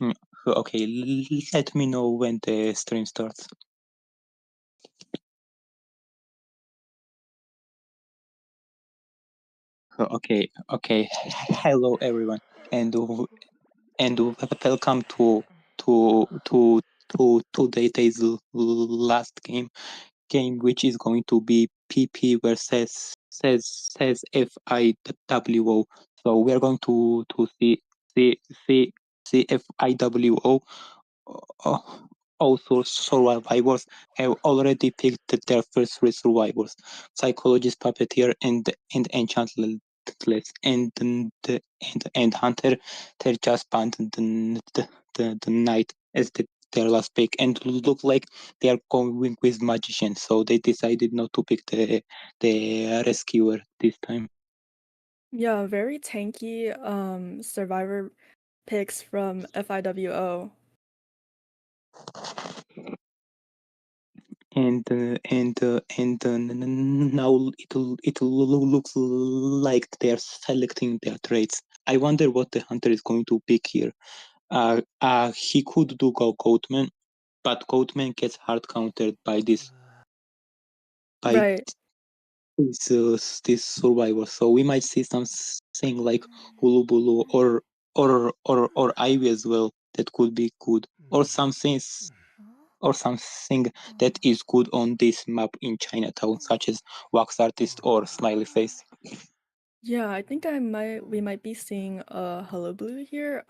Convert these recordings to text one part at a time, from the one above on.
Okay, let me know when the stream starts. Okay. Hello everyone, and welcome to today's last game, which is going to be PP versus says FIWO. So we are going to see FIWO. Also, survivors have already picked their first three survivors: psychologist, puppeteer, and enchantress, and hunter. They just banned the knight as their last pick, and look like they are going with magician. So they decided not to pick the rescuer this time. Yeah, very tanky survivor picks from FIWO. And now it looks like they're selecting their traits. I wonder what the hunter is going to pick here. He could do Goatman, but Goatman gets hard countered by this Right. this survivor. So we might see something like Hulu Bulu or Ivy as well. That could be good, or something that is good on this map in Chinatown, such as wax artist or smiley face. Yeah, I think we might be seeing a Hello Blue here.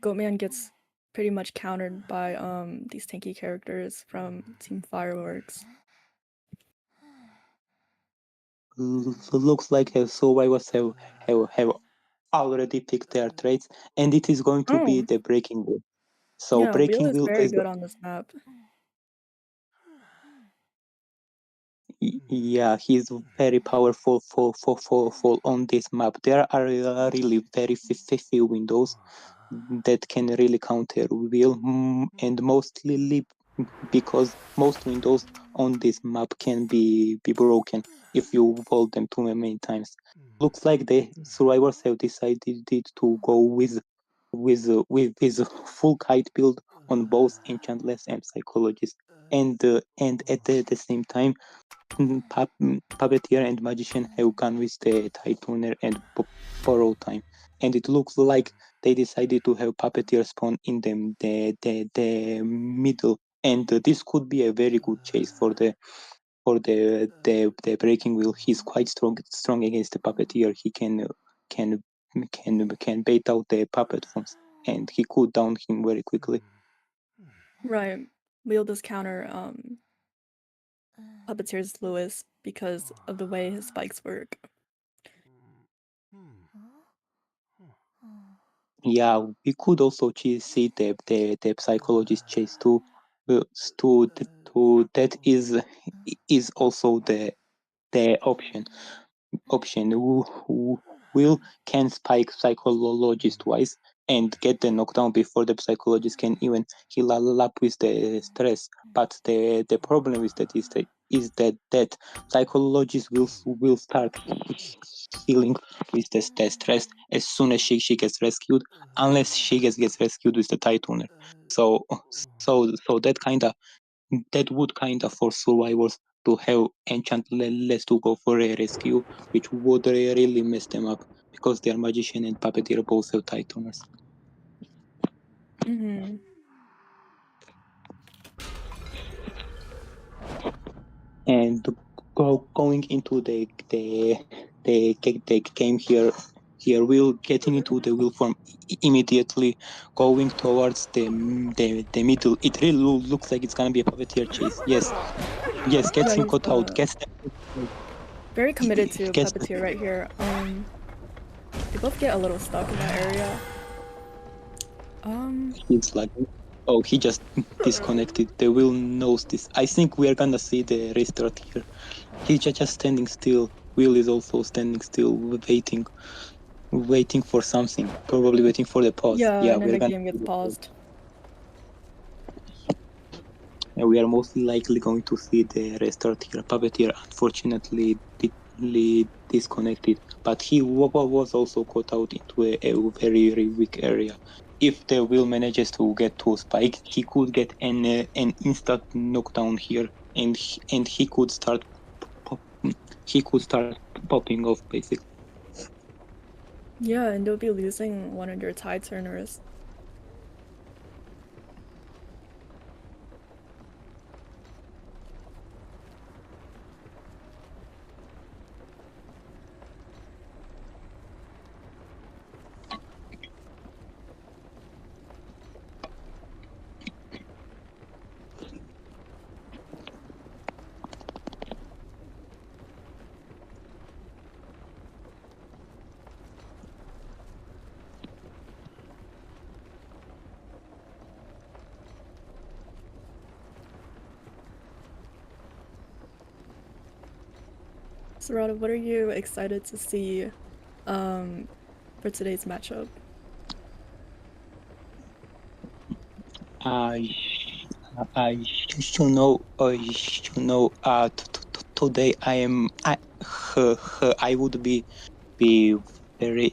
Goatman gets pretty much countered by these tanky characters from Team Fireworks. Looks like survivors have already picked their traits, and it is going to be Oh, the breaking wheel. So yeah, Wheel breaking is wheel very is good on this map. yeah, he's very powerful for on this map. There are really very few windows that can really counter wheel, and mostly because most windows on this map can be broken if you hold them too many times. Looks like the survivors have decided to go with his full kite build on both enchantless and psychologist, and at the same time, puppeteer and magician have gone with the tide tuner and borrow time, and it looks like they decided to have puppeteer spawn in the middle, and this could be a very good chase for the breaking wheel. He's quite strong against the puppeteer. He can can bait out the puppet forms, and he could down him very quickly. Right. Wheel does counter Puppeteer's Lewis because of the way his spikes work. Yeah, we could also see the psychologist chase too. That is also the option who will can spike psychologist twice and get the knockdown before the psychologist can even heal up with the stress. But the problem is that psychologist will start healing with the stress as soon as she gets rescued, unless she gets rescued with the tide tuner. So that would kinda force survivors to have enchantless to go for a rescue, which would really mess them up because they are magician and puppeteer both have tide tuners. Mm-hmm. And going into the game here, we'll getting into the wheel form immediately, going towards the middle. It really looks like it's gonna be a puppeteer chase. Yes, gets Yeah, him he's caught out, gets very committed to gets Puppeteer right here. They both get a little stuck in that area. He's like, oh, he just disconnected. The wheel knows this. I think we are gonna see the restart here. He's just standing still. Wheel is also standing still, waiting for something. Probably waiting for the pause. Yeah, Yeah, and then we're the gonna. game gets paused. Yeah, we are mostly likely going to see the restart here. Puppeteer unfortunately disconnected, but he was also caught out into a very, very weak area. if the wheel manages to get to spike, he could get an instant knockdown here, and he could start pop, he could start popping off basically. Yeah, and they'll be losing one of their tie turners. Sarada, what are you excited to see for today's matchup? I I should know. Today I would be very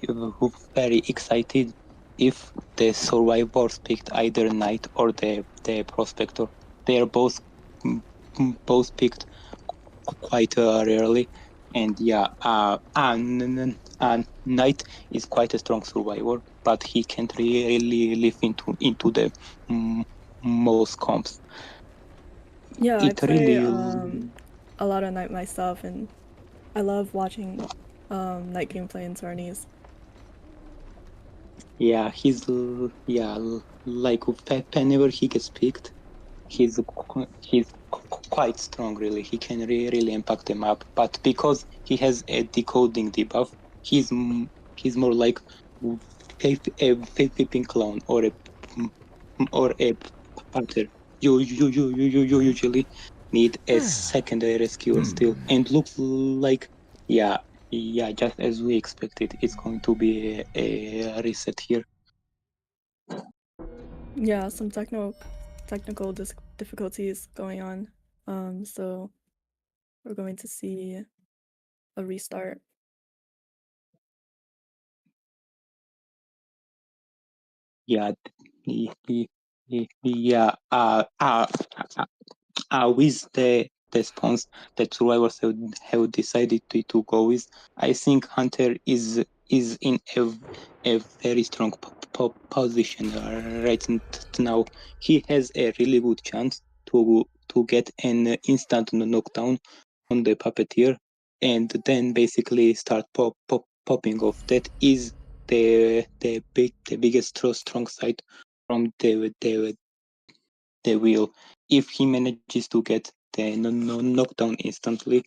very excited if the survivors picked either knight or the prospector. They are both picked quite rarely, and yeah, knight is quite a strong survivor, but he can't really live into the mm, most comps. Yeah, I It play really a lot of Knight myself, and I love watching Knight gameplay in tourneys. yeah, like whenever he gets picked, he's quite strong. Really, he can really impact the map. But because he has a decoding debuff, he's more like a clown or a panther. You usually need a secondary rescuer still, and looks like yeah. Yeah, just as we expected, it's going to be a reset here. Yeah, some technical difficulties going on. So we're going to see a restart. Yeah, yeah. With the spawns that survivors have decided to go with, I think Hunter is in a very strong position right now. He has a really good chance to get an instant knockdown on the puppeteer, and then basically start popping off. That is the biggest strong side from the wheel. If he manages to get the knockdown instantly,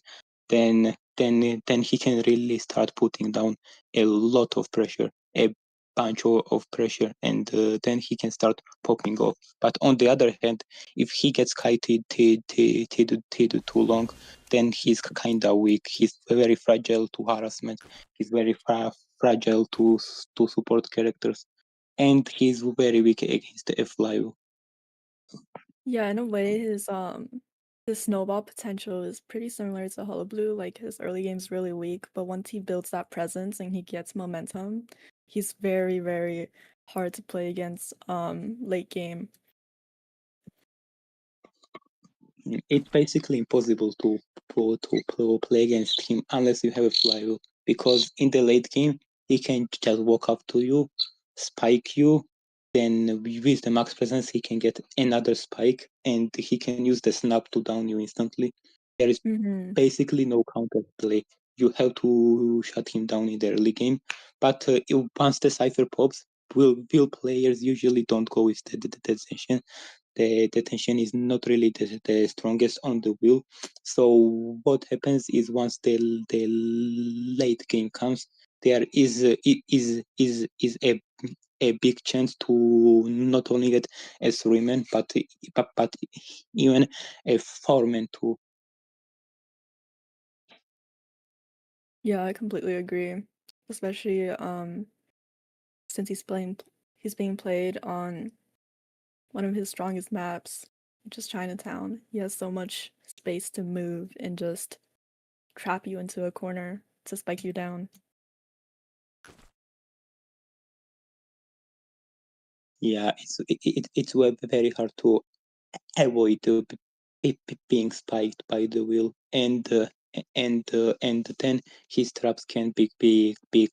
then he can really start putting down a lot of pressure, a bunch of pressure, and then he can start popping off. But on the other hand, if he gets kited too long, then he's kinda weak. He's very fragile to harassment. He's very fragile to support characters, and he's very weak against the FIWO. Yeah, in a way, his snowball potential is pretty similar to Hullabaloo. Like his early game's really weak, but once he builds that presence and he gets momentum, he's very, very hard to play against late game. It's basically impossible to play against him unless you have a flywheel, because in the late game he can just walk up to you, spike you, then with the max presence he can get another spike, and he can use the snap to down you instantly. There is Mm-hmm. basically no counter play. You have to shut him down in the early game, but once the cipher pops, will players usually don't go with the session. The tension is not really the strongest on the wheel. So what happens is once the late game comes, there is a big chance to not only get a 3-man but even a 4-man too. Yeah, I completely agree. Especially since he's being played on one of his strongest maps, which is Chinatown. He has so much space to move and just trap you into a corner to spike you down. Yeah, it's very hard to avoid being spiked by the wheel, and then his traps can be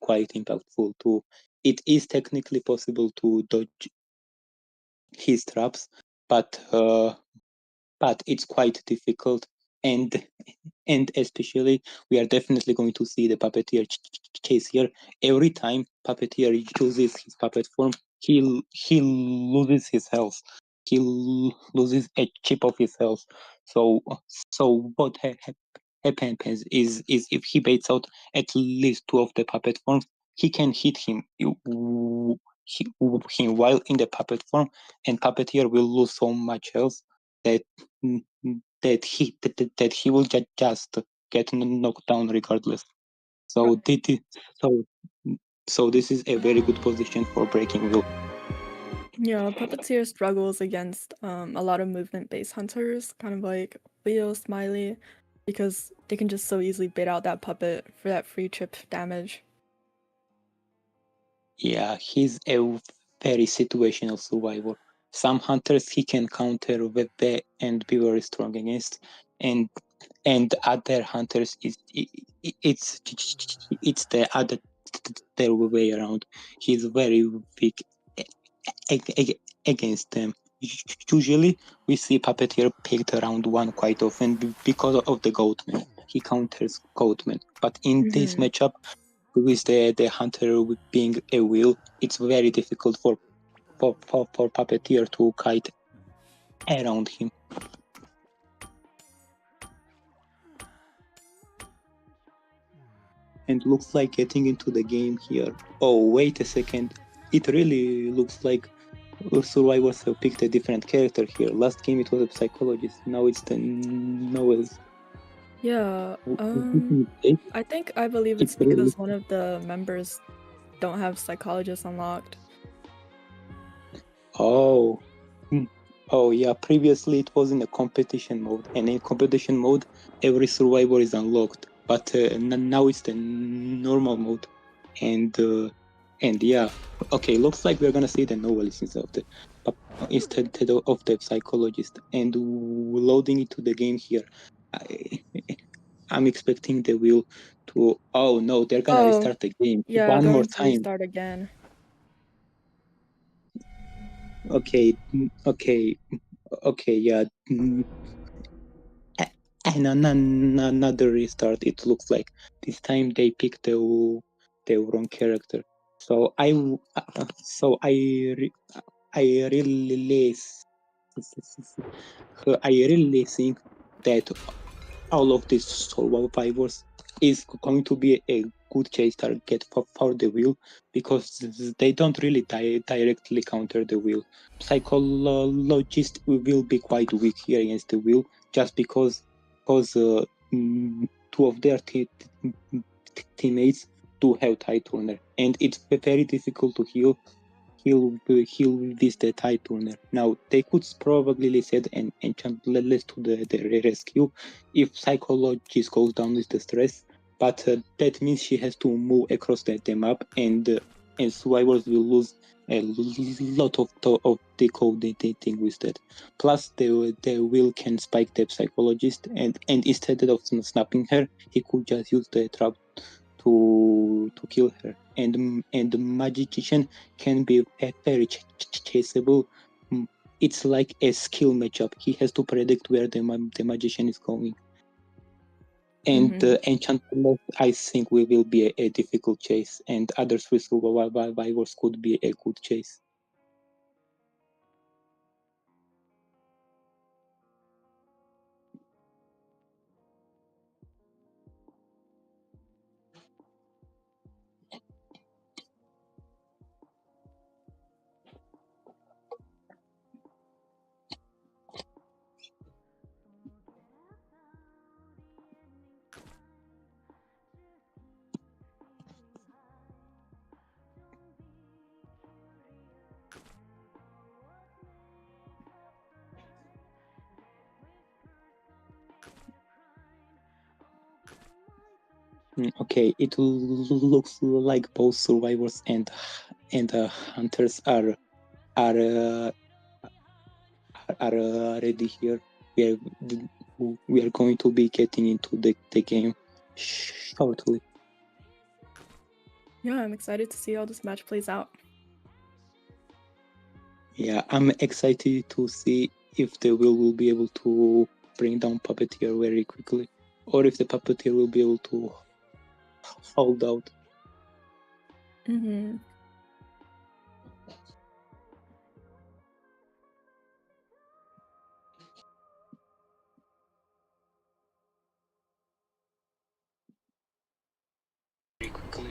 quite impactful too. It is technically possible to dodge his traps, but it's quite difficult, and especially we are definitely going to see the puppeteer chase here. Every time puppeteer uses his puppet form, he loses his health. He loses a chip of his health. So what happens is if he baits out at least two of the puppet forms, he can hit him while in the puppet form, and puppeteer will lose so much health that that he will just get knocked down regardless. So Right. so so this is a very good position for breaking wheel. Yeah, Puppeteer struggles against a lot of movement-based hunters, kind of like Leo, Smiley, because they can just so easily bait out that puppet for that free chip damage. Yeah, he's a very situational survivor. Some hunters he can counter with the and be very strong against, and other hunters it's the other way around. He's very weak against them. Usually, we see Puppeteer picked around one quite often because of the Goatman. He counters Goatman. But in this matchup, with the hunter being a wheel, it's very difficult for Puppeteer to kite around him. And looks like getting into the game here. Oh, wait a second. It really looks like survivors have picked a different character here. Last game it was a psychologist. Now it's the Noels. Yeah, I believe it's It's really because one of the members don't have psychologists unlocked. oh. Oh yeah, previously it was in a competition mode, and in competition mode every survivor is unlocked, but now it's the normal mode, and yeah, okay, looks like we're gonna see the novelist instead of the psychologist, and loading it to the game here. I, I'm expecting the wheel to. Oh no, they're gonna Oh, restart the game yeah, one more going to time. restart again. Okay, yeah. And another restart. It looks like this time they picked the wrong character. So I really I really think that all of these survivors is going to be a good chase target for the wheel, because they don't really directly counter the wheel. Psychologist will be quite weak here against the wheel, just because two of their teammates do have tie turner, and it's very difficult to heal with the tie turner. Now they could probably set an enchantless to the rescue if psychologist goes down with the stress, but that means she has to move across the map, and survivors will lose a lot of decoding with that. Plus, the will can spike the psychologist, and instead of snapping her, he could just use the trap to kill her. And the magician can be very chaseable. It's like a skill matchup. He has to predict where the magician is going. And the enchantment, I think, will be a difficult chase, and other three survivors could be a good chase. Okay, it looks like both survivors and hunters are are ready here. We are going to be getting into the game shortly. Yeah, I'm excited to see how this match plays out. Yeah, I'm excited to see if the will be able to bring down Puppeteer very quickly, or if the Puppeteer will be able to hold out. Mm-hmm. Very quickly.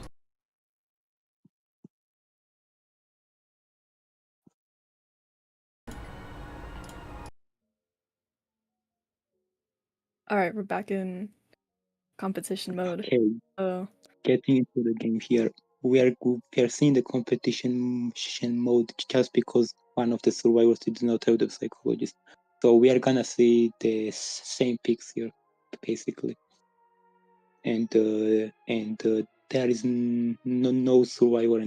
All right, we're back in competition mode. Okay, getting into the game here. We are seeing the competition mode just because one of the survivors did not have the psychologist. So we are gonna see the same picks here, basically. And there is no survivor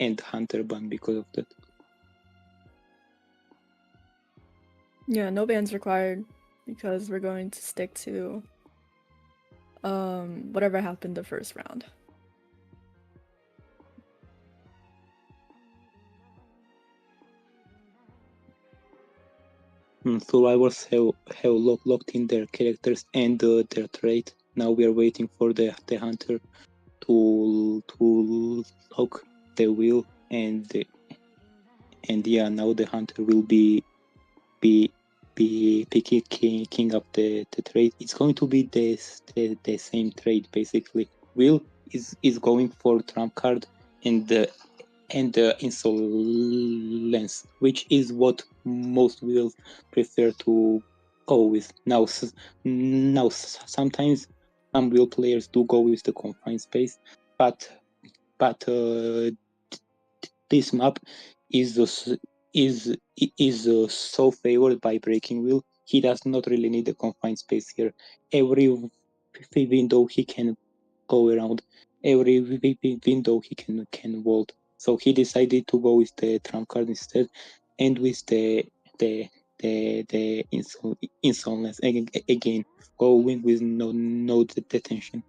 and hunter ban because of that. Yeah, no bans required because we're going to stick to whatever happened the first round. Survivors have locked in their characters and their trait. Now we are waiting for the hunter to lock the wheel and yeah, now the hunter will be picking up the trade. It's going to be the same trade basically. Will is going for trump card and insolence, which is what most will prefer to go with. Now sometimes some will players do go with the confined space, but this map is so favored by breaking wheel. He does not really need the confined space here. Every window he can go around, every window he can vault. So he decided to go with the trump card instead, and with the insolence again, going with no detention.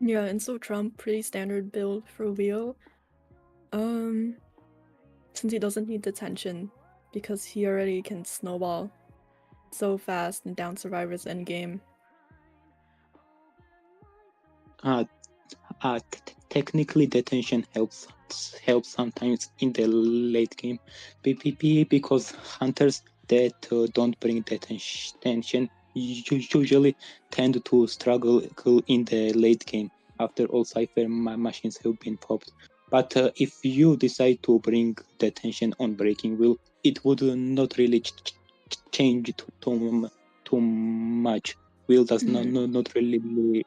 Yeah, and so Trump, pretty standard build for Wheel. Since he doesn't need detention, because he already can snowball so fast and down survivors endgame. Technically detention helps sometimes in the late game, PPP, because hunters that don't bring detention usually tend to struggle in the late game after all cipher machines have been popped. But if you decide to bring detention on breaking wheel, it would not really change too much. Wheel does not really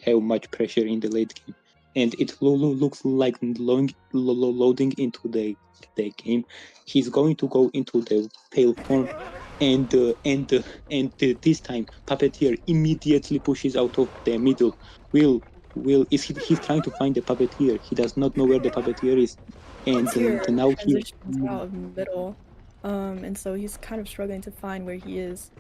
have much pressure in the late game, and it looks like loading into the game. He's going to go into the pale form, and this time Puppeteer immediately pushes out of the middle. Will is he's trying to find the Puppeteer. He does not know where the Puppeteer is, and Here now he transitions out of middle, and so he's kind of struggling to find where he is.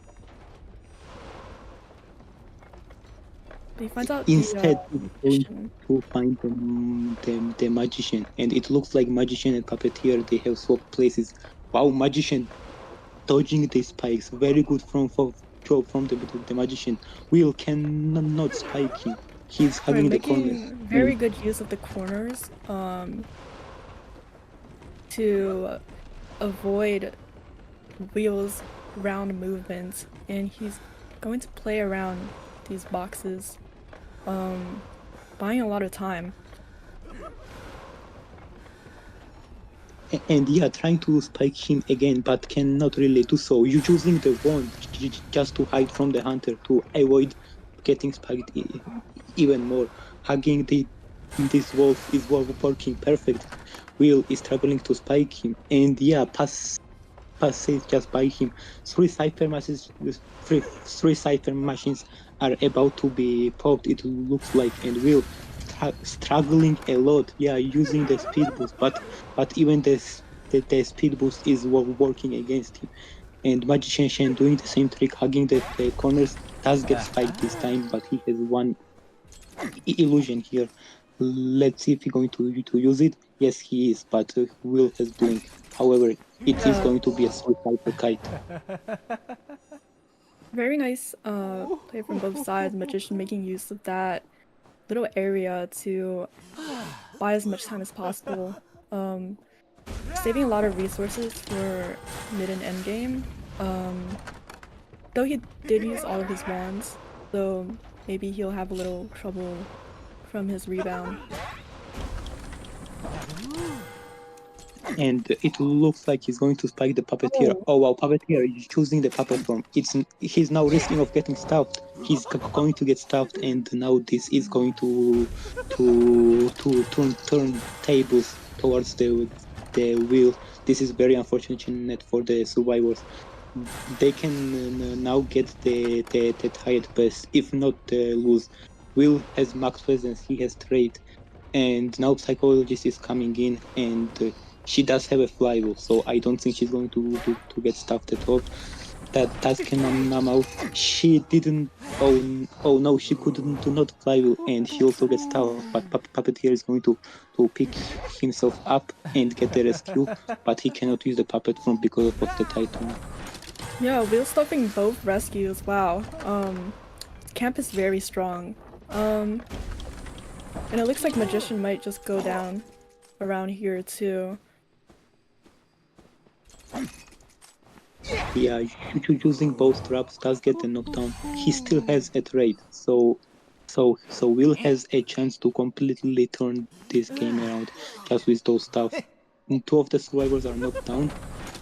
But he finds out instead the going mission. to find the magician, and it looks like magician and Puppeteer, they have swapped places. Wow, magician dodging the spikes, very good from the magician. Will cannot spike him. He's Right, hugging the corner. making very good use of the corners to avoid Wheel's round movements, and he's going to play around these boxes, buying a lot of time. And yeah, trying to spike him again, but cannot really do so. You using the wand just to hide from the hunter to avoid getting spiked even more. Hugging this wolf is working perfect. Will is struggling to spike him, and yeah, passes just by him. Three cipher machines are about to be popped. It looks like, and Will struggling a lot. Yeah, using the speed boost, but even this the speed boost is working against him. And Magician Shen doing the same trick, hugging the corners, does get spiked this time, but he has one illusion here. Let's see if he's going to use it. Yes, he is, but Will has blink. However, it is going to be a suicide for Kite. Very nice play from both sides. Magician making use of that little area to buy as much time as possible. Saving a lot of resources for mid and end game. Though he did use all of his wands, so maybe he'll have a little trouble from his rebound. And it looks like he's going to spike the puppeteer. Oh wow, puppeteer is choosing the puppet form. He's now risking of getting stuffed. He's going to get stuffed, and now this is going to turn tables towards the wheel. This is very unfortunate for the survivors. They can now get the tied best, if not lose. Will has max presence. He has trade, and now psychologist is coming in, and she does have a FIWO, so I don't think she's going to get stuffed at all. That came out. She didn't. Oh no, she couldn't do not FIWO, and she also gets stuffed. But puppeteer is going to pick himself up and get the rescue, but he cannot use the puppet form because of the Titan. Yeah, wheel stuffing both rescues. Wow. Camp is very strong. And it looks like Magician might just go down around here too. Yeah, using both traps does get the knockdown. He still has a trade, so Will has a chance to completely turn this game around just with those stuff. And two of the survivors are knocked down.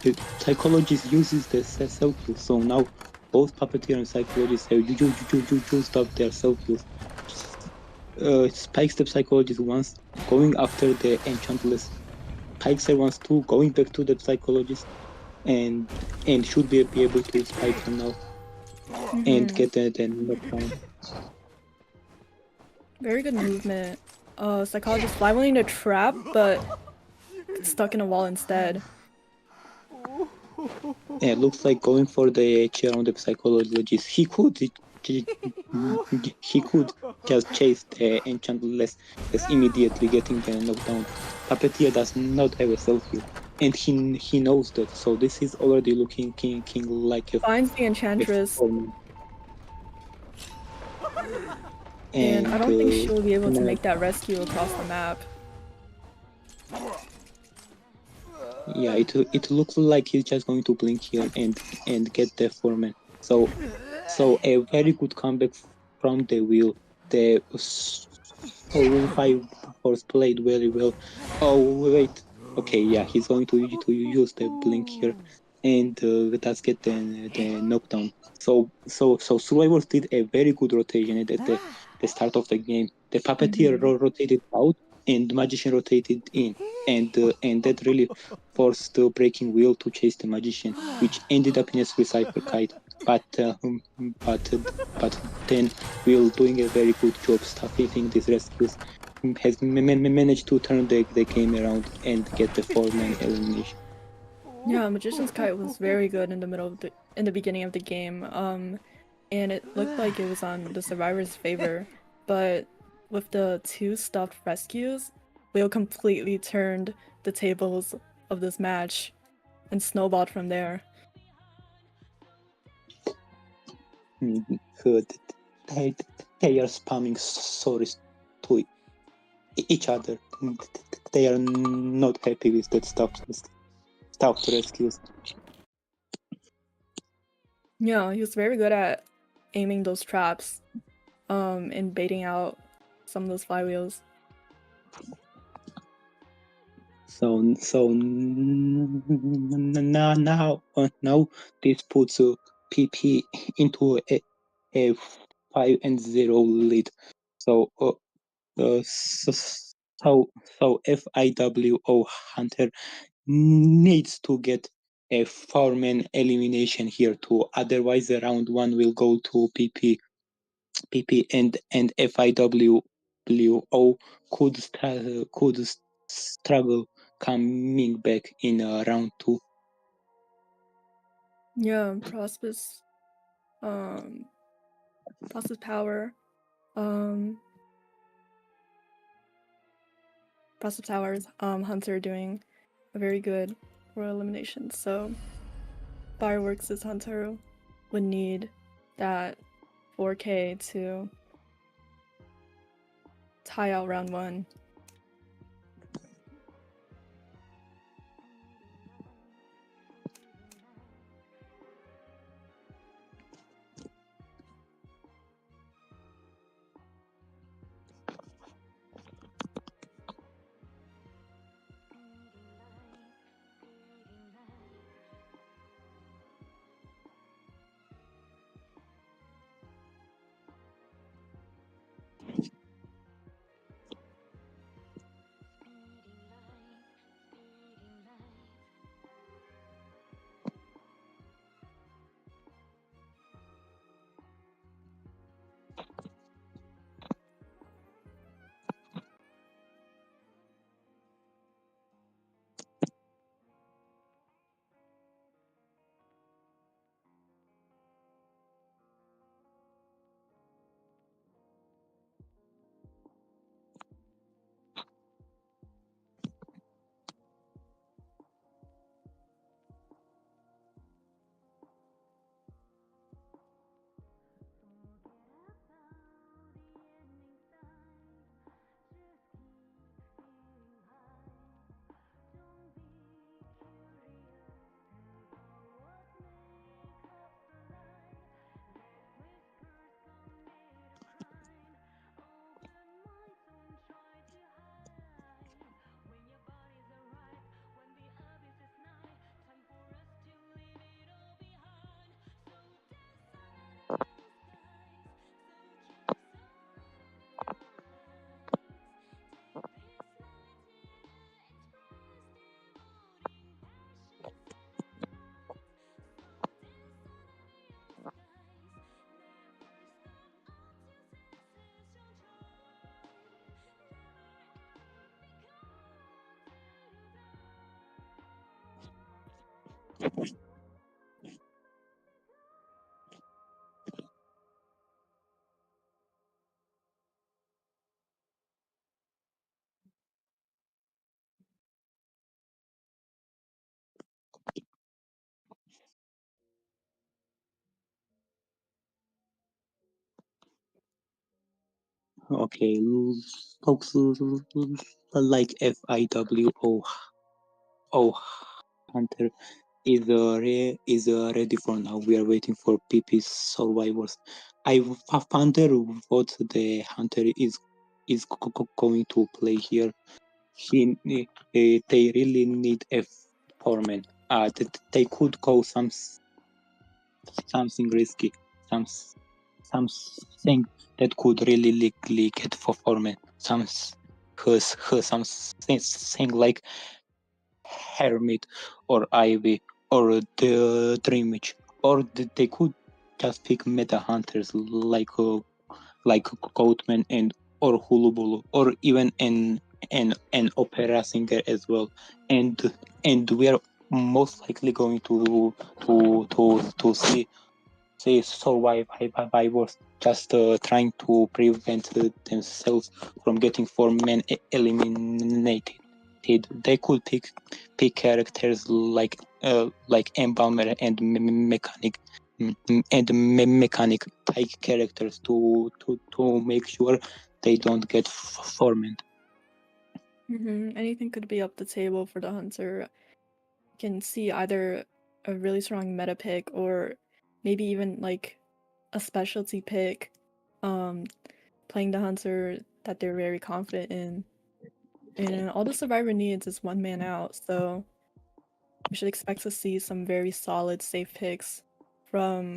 The psychologist uses the self heal, so now both puppeteer and psychologist have used up their self heals. Spikes the psychologist once, going after the enchantless. Spikes her once too, going back to the psychologist, and should be able to spike her now and get the knockdown. Very good movement. Psychologist flying a trap, but stuck in a wall instead. Yeah, it looks like going for the chair on the psychologist. He could just chase the enchantless immediately getting the knockdown. Puppeteer does not have a self heal, and he knows that. So this is already looking king like a Finds the enchantress. And I don't think she'll be able to make that rescue across the map. Yeah, it looks like he's just going to blink here and get the foreman. So a very good comeback from the wheel. The Firework played very well. Oh wait, okay, yeah, he's going to use the blink here, and does get the knockdown. So survivors did a very good rotation at the start of the game. The puppeteer rotated out, and magician rotated in, and that really forced the breaking wheel to chase the magician, which ended up in a suicide for Kite. But but then Will doing a very good job stuffing these rescues, has managed to turn the game around and get the 4-man elimination. Yeah, Magician's Kite was very good in the beginning of the game. And it looked like it was on the survivor's favor, but with the two stuffed rescues, Will completely turned the tables of this match and snowballed from there. Good. They are spamming stories to each other. They are not happy with that stuffed rescues. Yeah, he was very good at aiming those traps, and baiting out some of those flywheels. So now this puts PP into a 5-0 lead. So FIWO Hunter needs to get a 4-man elimination here too. Otherwise, the round one will go to PP and FIWO could struggle coming back in round 2. Yeah, Prosperous power. Prosperous Powers, Hunter doing a very good for elimination. So Fireworks' Hunter would need that 4K to tie out round 1. Okay, folks like FIWO Hunter is ready for now. We are waiting for PP survivors. I wonder what the Hunter is going to play here. They really need a foreman. They could go something risky, something that could really get for foreman. Something like Hermit or Ivy or the Dreamwitch, or they could just pick meta hunters like Goatman and or Hulubulu, or even an opera singer as well, and we are most likely going to see survivors just trying to prevent themselves from getting 4 men eliminated. They could pick characters like Embaumer and Mechanic type characters to make sure they don't get formed. Anything could be up the table for the Hunter. You can see either a really strong meta pick or maybe even like a specialty pick playing the Hunter that they're very confident in. And all the Survivor needs is 1 man out, so we should expect to see some very solid safe picks from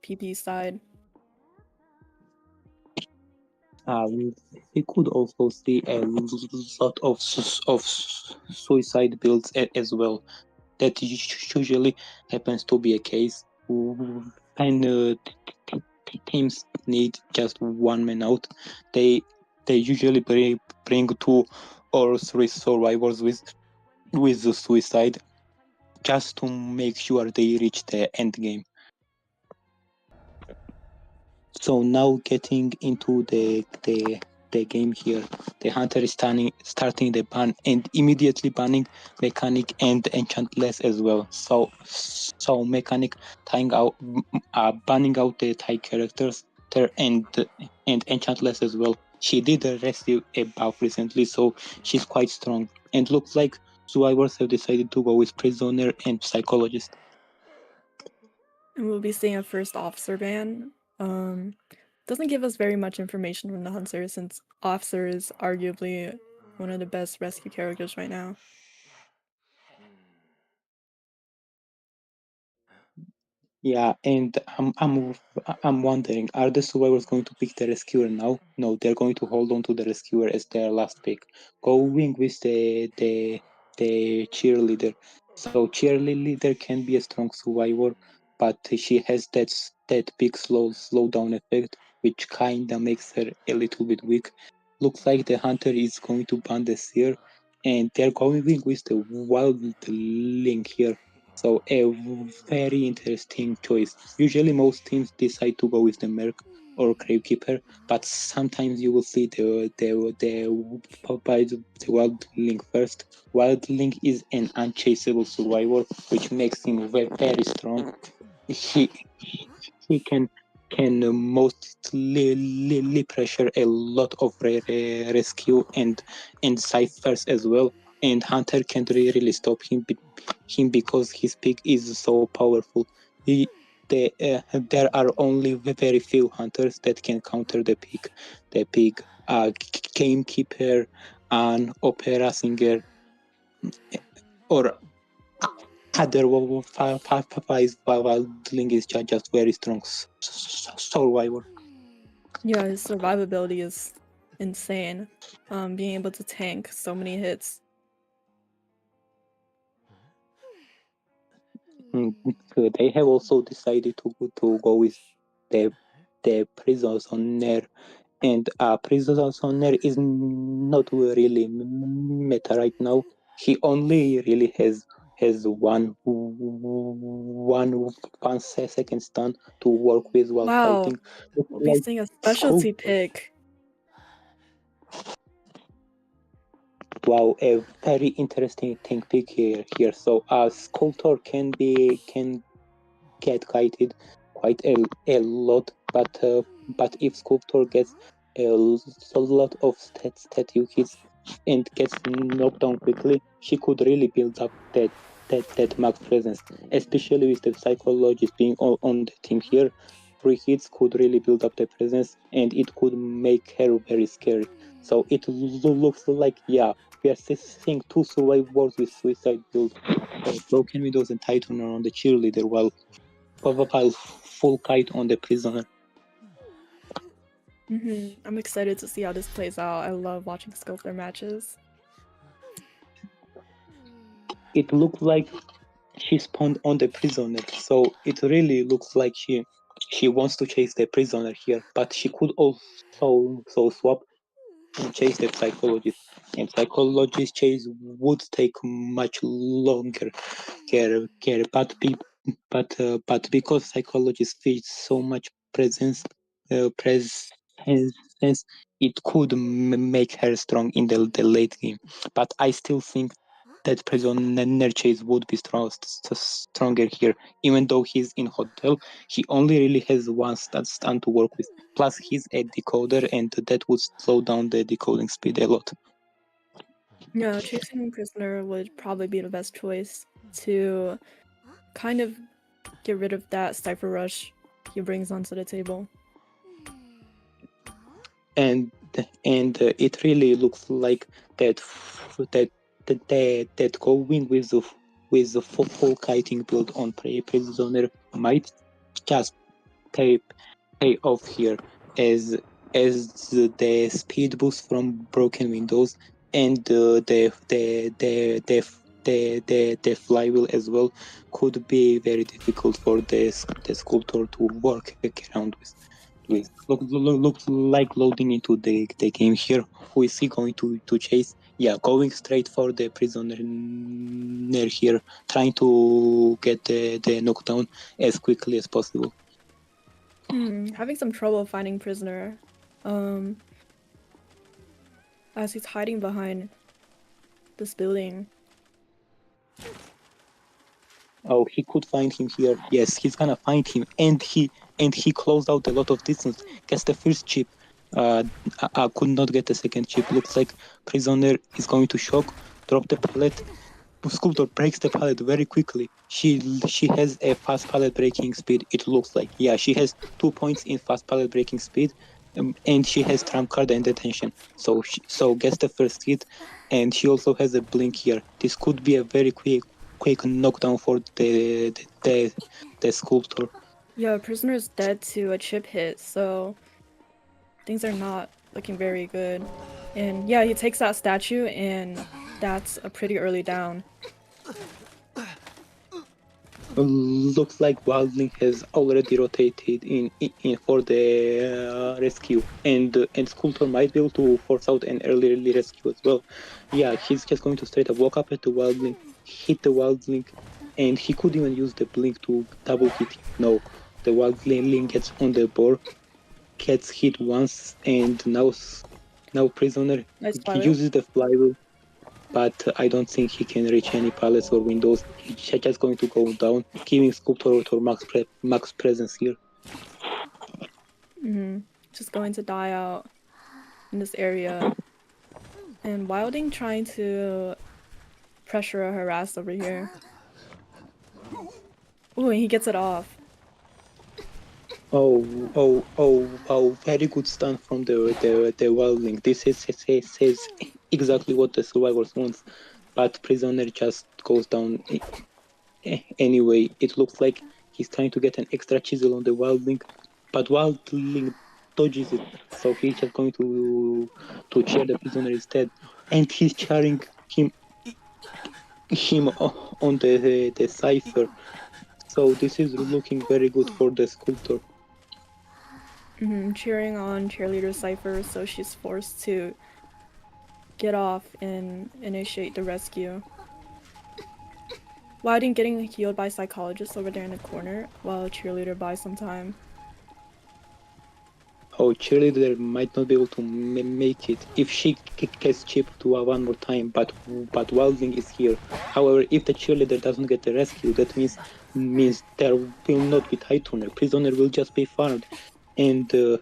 PP's side. We could also see a lot of suicide builds as well. That usually happens to be a case when teams need just 1 man out. They usually bring or 3 survivors with the suicide, just to make sure they reach the end game. So now getting into the game here, the hunter is starting the ban and immediately banning mechanic and enchantless as well. So mechanic banning out the Thai characters there and enchantless as well. She did receive a buff recently, so she's quite strong. And looks like survivors have decided to go with prisoner and psychologist. And we'll be seeing a first officer ban. Doesn't give us very much information from the hunter, since officer is arguably one of the best rescue characters right now. Yeah, and I'm wondering, are the survivors going to pick the rescuer now? No, they're going to hold on to the rescuer as their last pick, going with the cheerleader. So cheerleader can be a strong survivor, but she has that big slow down effect, which kinda makes her a little bit weak. Looks like the hunter is going to ban the seer, and they're going with the wild link here. So a very interesting choice. Usually most teams decide to go with the Merc or Gravekeeper, but sometimes you will see the Wild Link first. Wild Link is an unchaseable survivor, which makes him very strong. He can mostly pressure a lot of rescue and ciphers as well. And Hunter can't really stop him because his pick is so powerful. There are only very few hunters that can counter the pick. The pick, gamekeeper, an opera singer, or otherwise Wildling is just very strong survivor. Yeah, his survivability is insane. Being able to tank so many hits. So they have also decided to go with the prisoner, and prisoner is not really meta right now. He only really has one second stun to work with while Wow, fighting. we'll be seeing a specialty pick. Wow, a very interesting thing pick here. So Sculptor can get kited quite a lot, but if Sculptor gets a lot of statue hits and gets knocked down quickly, she could really build up that max presence, especially with the psychologist being on the team here. 3 hits could really build up the presence, and it could make her very scary. So it looks like, yeah, we are seeing 2 survivors with suicide build, Broken Widows and Titan are on the cheerleader, while full kite on the prisoner. I'm excited to see how this plays out. I love watching Sculptor matches. It looks like she spawned on the prisoner, so it really looks like she wants to chase the prisoner here, but she could also swap and chase the psychologist. And psychologist chase would take much longer but because psychologist feeds so much presence, it could make her strong in the late game. But I still think that prisoner chase would be stronger here. Even though he's in hotel, he only really has one stun to work with. Plus, he's a decoder, and that would slow down the decoding speed a lot. Yeah, chasing prisoner would probably be the best choice to kind of get rid of that cipher rush he brings onto the table. And it really looks like that going with the full kiting build on prisoner might just pay off here, as the speed boost from broken windows and the flywheel as well could be very difficult for the sculptor to work around with. Looks like loading into the game here. Who is he going to chase? Yeah, going straight for the prisoner here, trying to get the knockdown as quickly as possible. Having some trouble finding prisoner. As he's hiding behind this building. Oh, he could find him here. Yes, he's gonna find him, and he closed out a lot of distance. Gets the first chip. I could not get the second chip. Looks like prisoner is going to shock, drop the pallet. Sculptor breaks the pallet very quickly. She has a fast pallet breaking speed. It looks like, yeah, she has 2 points in fast pallet breaking speed, and she has trump card and detention. So gets the first hit, and she also has a blink here. This could be a very quick knockdown for the sculptor. Yeah, prisoner is dead to a chip hit, so things are not looking very good. And yeah, he takes that statue, and that's a pretty early down. Looks like Wildling has already rotated in for the rescue, and Sculptor might be able to force out an early rescue as well. Yeah, he's just going to straight up walk up at the Wildling, hit the Wildling, and he could even use the blink to double hit him. No, the Wildling gets on the board, gets hit once, and now prisoner Nice he flywheel. uses the flywheel, but I don't think he can reach any pallets or windows. He's just going to go down, giving Sculptor to max presence here. Just going to die out in this area. And Wilding trying to pressure a harass over here. Ooh, and he gets it off. Oh, very good stun from the Wildling. This says exactly what the survivors wants, but prisoner just goes down anyway. It looks like he's trying to get an extra chisel on the Wildling, but Wildling dodges it, so he's just going to cheer the prisoner instead, and he's cheering him on the cipher. So this is looking very good for the sculptor. Cheering on cheerleader Cypher, so she's forced to get off and initiate the rescue. Wilding getting healed by psychologist over there in the corner, while cheerleader buys some time. Oh, cheerleader might not be able to make it if she gets chipped to one more time, but Wildling is here. However, if the cheerleader doesn't get the rescue, that means there will not be Tightoner. Prisoner will just be farmed, and they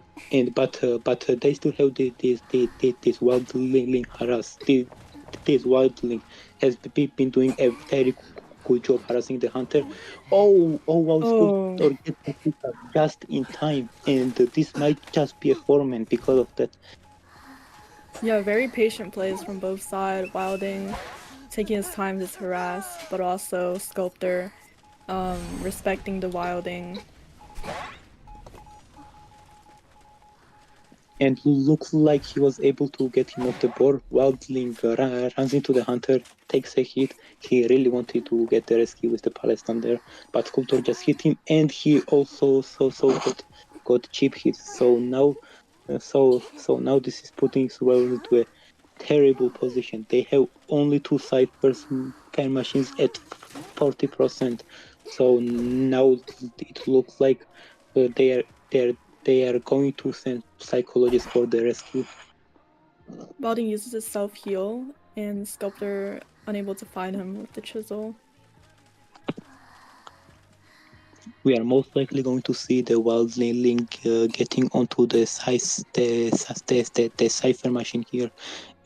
still have this Wildling harass. This Wildling has been doing a very good job harassing the hunter. Wow, Sculptor gets the pickup just in time, and this might just be a foreman because of that. Yeah, very patient plays from both sides. Wilding taking his time to harass, but also Sculptor respecting the Wilding. And looks like he was able to get him off the board. Wildling runs into the hunter, takes a hit. He really wanted to get the rescue with the Palestine there, but Sculptor just hit him, and he also got cheap hits. So now this is putting Survivor into a terrible position. They have only 2 ciphers per machines at 40%. So now it looks like they are going to send psychologists for the rescue. Wilding uses his self-heal, and Sculptor unable to find him with the chisel. We are most likely going to see the Wildling getting onto the cipher machine here,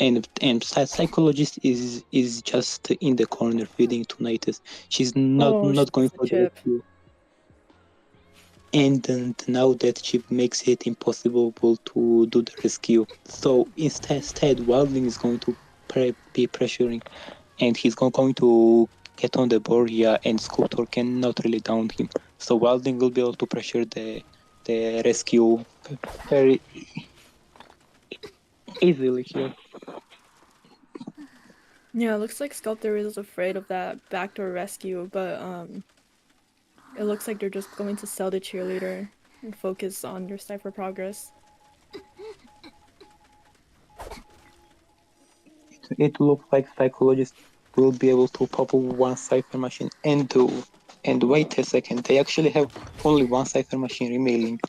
and psychologist is just in the corner feeding to Nitus. She's not She going gets the for the chip. rescue. And now that chip makes it impossible to do the rescue. So instead Wildling is going to be pressuring, and he's going to get on the board here, and Sculptor cannot really down him. So Wildling will be able to pressure the rescue very easily here. Yeah, it looks like Sculptor is afraid of that backdoor rescue, but it looks like they're just going to sell the cheerleader and focus on their cipher progress. it looks like psychologists will be able to pop one cipher machine and wait a second. They actually have only one cipher machine remaining.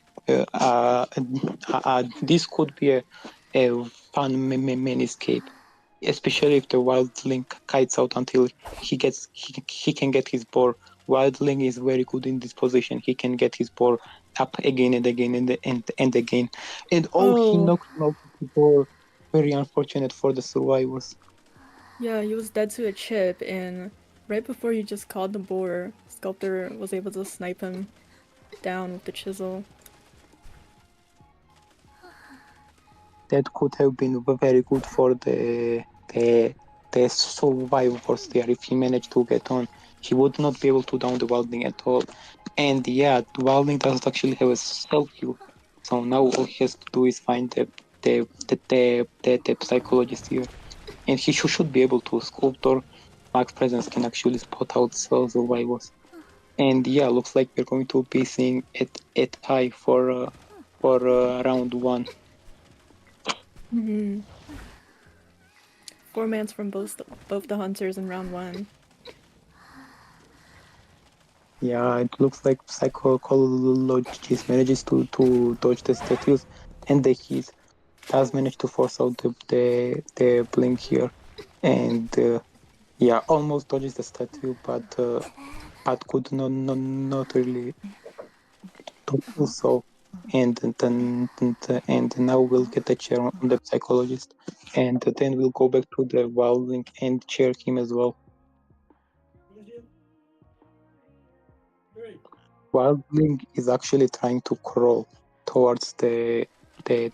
This could be a fun mini escape, especially if the wildling kites out until he can get his boar. Wildling is very good in this position. He can get his boar up again and again and again. And oh, he Oh, knocked out the boar. Very unfortunate for the survivors. yeah, he was dead to a chip, and right before he just called the boar, Sculptor was able to snipe him down with the chisel. That could have been very good for the survivors there. If he managed to get on, he would not be able to down the wildling at all. And yeah, the wildling doesn't actually have a self heal, so now all he has to do is find the psychologist here, and he should be able to. Sculptor Max Presence can actually spot out survivors. And yeah, looks like we're going to be seeing it high for round one. Mm-hmm. Four mans from both the hunters in round one. Yeah, it looks like psychologist manages to dodge the statues, and the heat does manage to force out the blink here, and yeah, almost dodges the statue, but could not really do so. And now we'll get a chair on the psychologist, and then we'll go back to the wildling and chair him as well. Wildling is actually trying to crawl towards the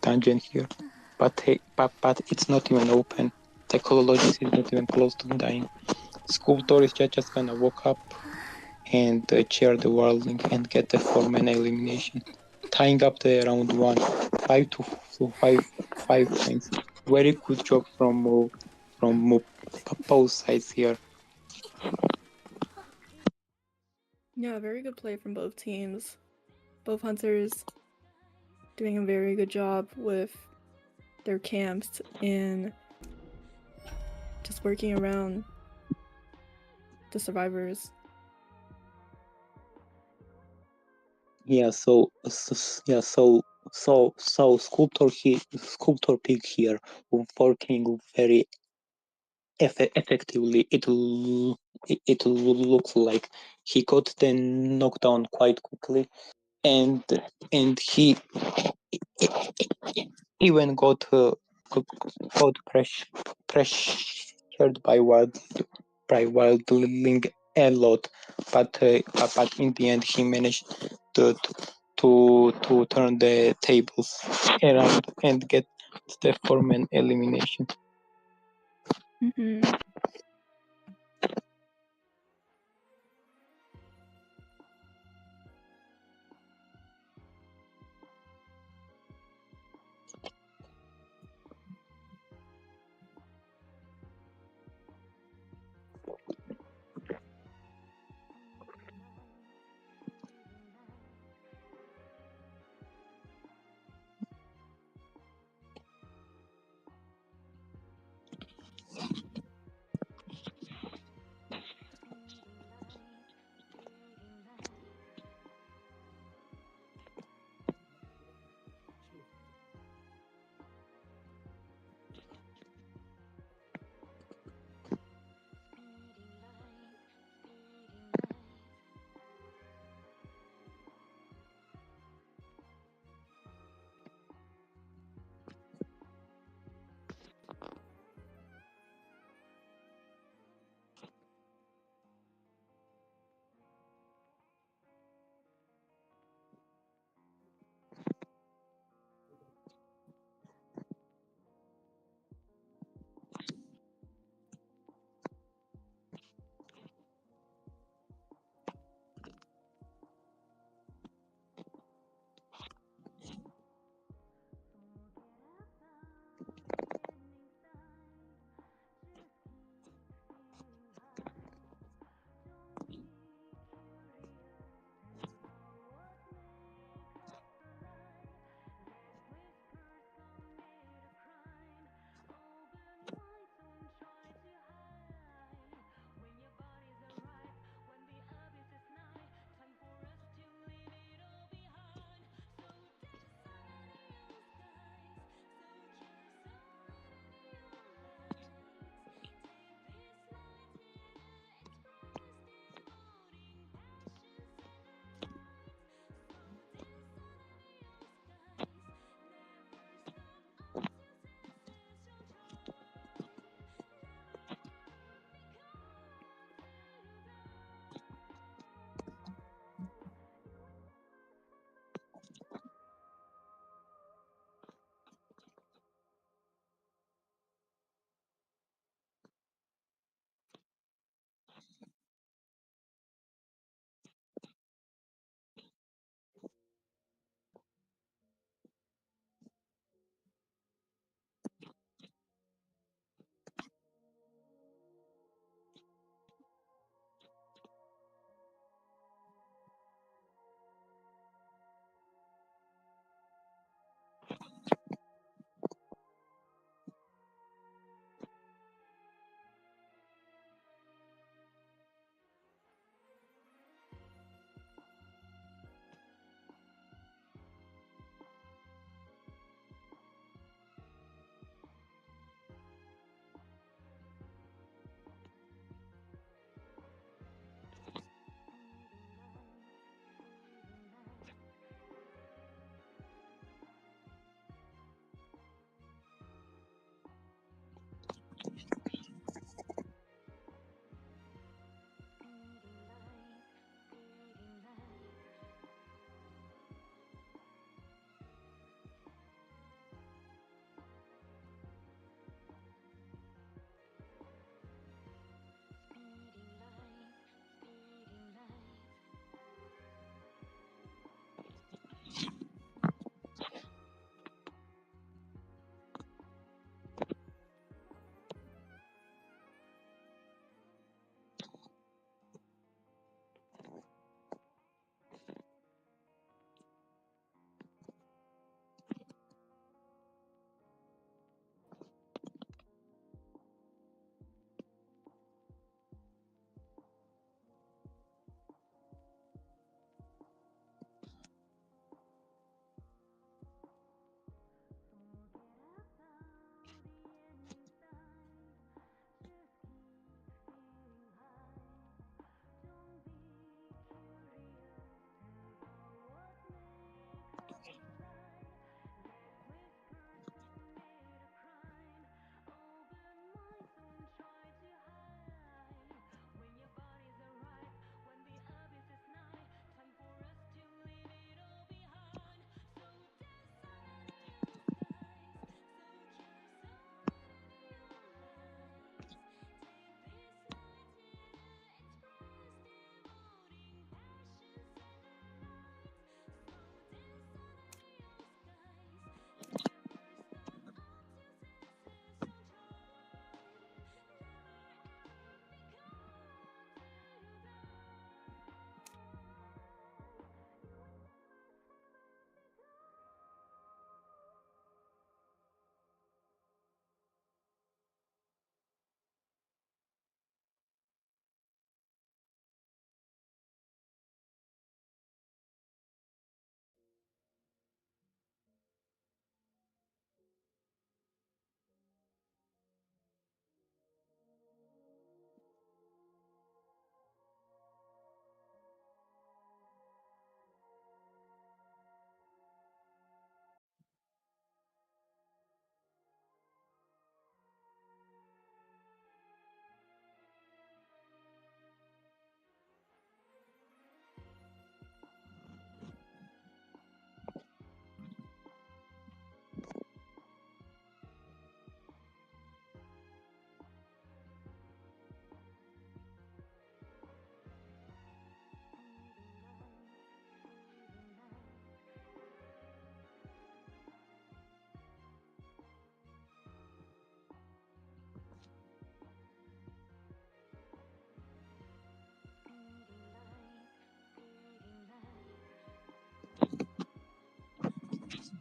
dungeon here, but it's not even open. Psychologist is not even close to dying. Sculptor is just gonna walk up and chair the wildling and get the four-man elimination, tying up the round one, 5 to 5 points. Very good job from both sides here. Yeah, very good play from both teams. Both hunters doing a very good job with their camps and just working around the survivors. Yeah, so sculptor pig here working very effectively. It looks like he got the knockdown quite quickly, and and he even got pressured by wildling a lot, but in the end he managed to to turn the tables around and get the four-man elimination. Mm-hmm.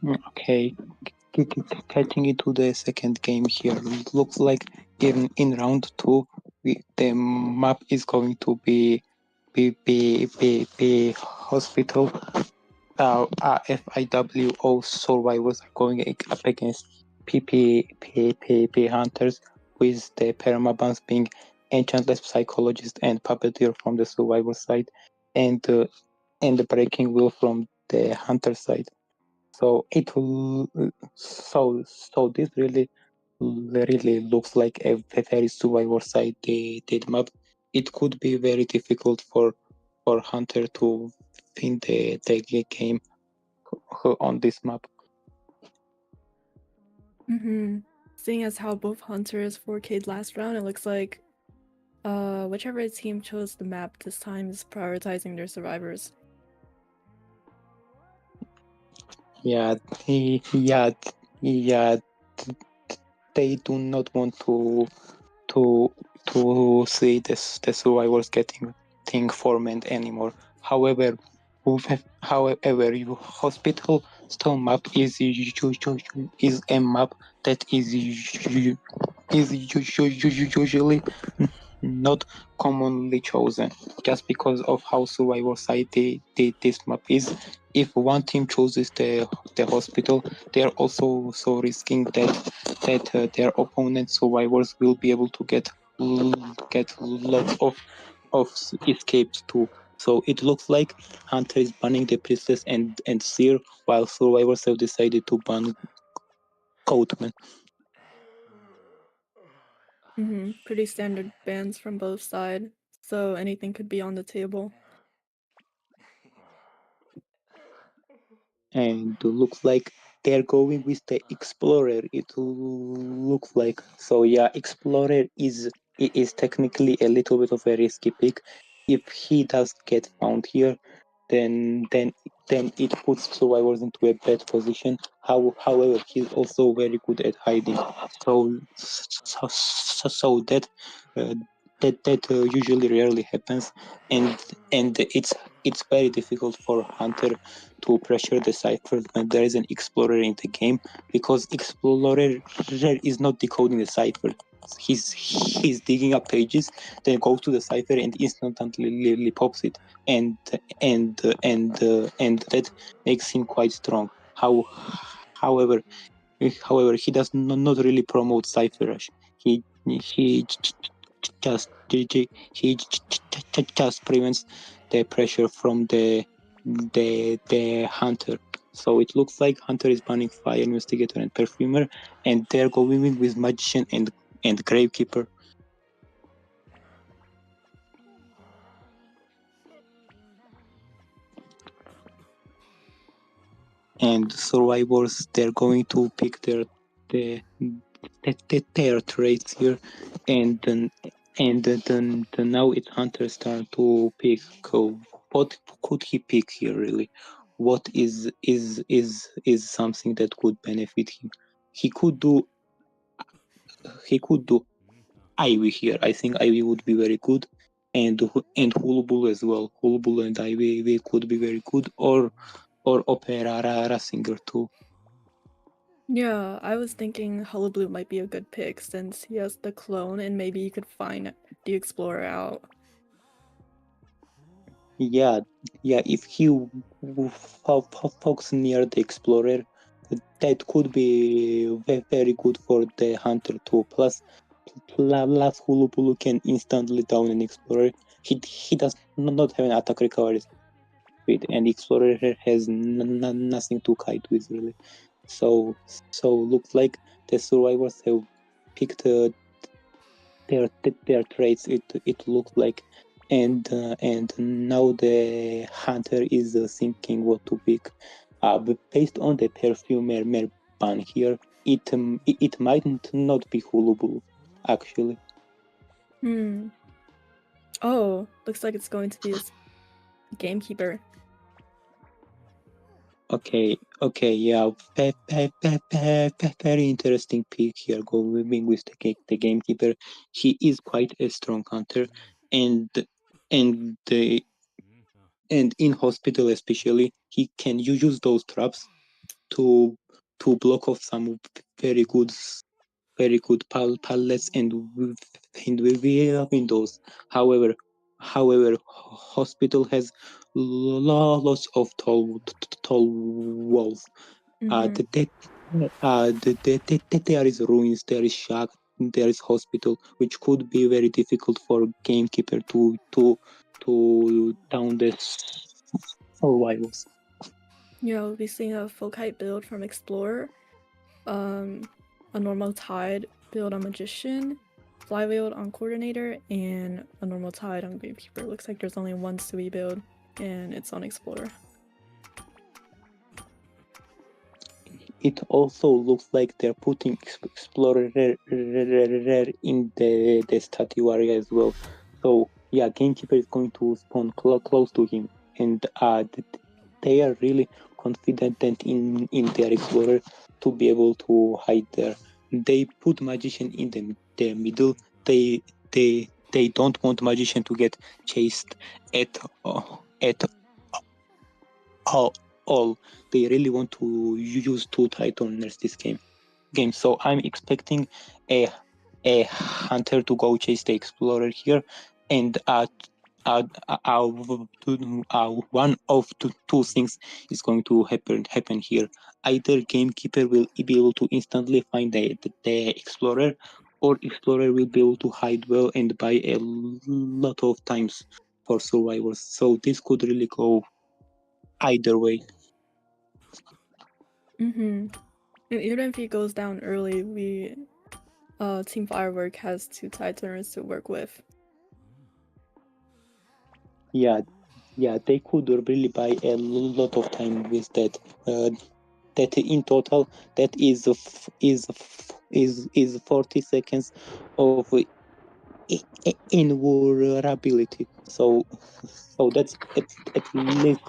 Okay, getting into the second game here, it looks like in round two, the map is going to be hospital. FIWO survivors are going up against PPP hunters, with the permabans being enchantless psychologist and puppeteer from the survivor side, and the breaking wheel from the hunter side. So this really looks like a very survivor side the map. It could be very difficult for hunter to win the game on this map. Seeing as how both hunters 4K'd last round, it looks like whichever team chose the map this time is prioritizing their survivors. Yeah, they do not want to see the survivors getting formed anymore. However, your hospital stone map is a map that is usually not commonly chosen, just because of how survivor side this map is. If one team chooses the hospital, they are also so risking that their opponent survivors will be able to get lots of escapes too. So it looks like Hunter is banning the priestess and Seer, while survivors have decided to ban Coatman. Pretty standard bans from both sides, so anything could be on the table. And looks like they're going with the Explorer. It looks like so. Yeah, Explorer is technically a little bit of a risky pick. If he does get found here, then it puts survivors into a bad position. However, he's also very good at hiding. So that usually rarely happens, and it's very difficult for Hunter to pressure the cipher when there is an explorer in the game, because explorer is not decoding the cipher. He's digging up pages, then goes to the cipher and instantly pops it, and that makes him quite strong. However, he does not really promote cipher rush. He just just prevents the pressure from the hunter. So it looks like Hunter is banning Fire Investigator and Perfumer, and they're going with Magician and Gravekeeper. And survivors, they're going to pick their traits here, and then now it's Hunter's turn to pick. What could he pick here really? What is something that could benefit him? He could do Ivy here. I think Ivy would be very good, and Hulubulu as well. Hulubulu and Ivy could be very good, or Opera Singer too. Yeah, I was thinking Hullabaloo might be a good pick since he has the clone and maybe you could find the Explorer out. Yeah, if he focuses near the Explorer, that could be very good for the Hunter too. Plus Hulubulu can instantly down an Explorer. He does not have an attack recovery speed, and Explorer has nothing to kite with really. So looks like the survivors have picked their traits. It looks like, and now the hunter is thinking what to pick. But based on the perfumer ban here, it might not be Hulubulu, actually. Oh, looks like it's going to be this Gamekeeper. Okay, yeah, very interesting pick here. Going with the gamekeeper, he is quite a strong hunter, and and in hospital especially, he can use those traps to block off some very good pallets and windows. However, hospital has lots of tall walls. Mm-hmm. There is ruins, there is shack, there is hospital, which could be very difficult for gamekeeper to down the survivors. Yeah, we'll be seeing a full kite build from Explorer, a normal tide build on Magician, flywheel on Coordinator, and a normal tide on Gamekeeper. Looks like there's only one Sui build, and it's on Explorer. It also looks like they're putting Explorer in the statue area as well. So yeah, Gamekeeper is going to spawn close to him, and they are really confident in their Explorer to be able to hide there. They put Magician in the middle. They don't want Magician to get chased at at all. They really want to use two Titaners this game. So I'm expecting a hunter to go chase the explorer here, and one of two things is going to happen here. Either gamekeeper will be able to instantly find the explorer, or explorer will be able to hide well and buy a lot of times for survivors. So this could really go either way. Mm-hmm. And even if he goes down early, Team Firework has two Titaners to work with. Yeah, they could really buy a lot of time with that. That in total, that is 40 seconds of invulnerability. So that's at least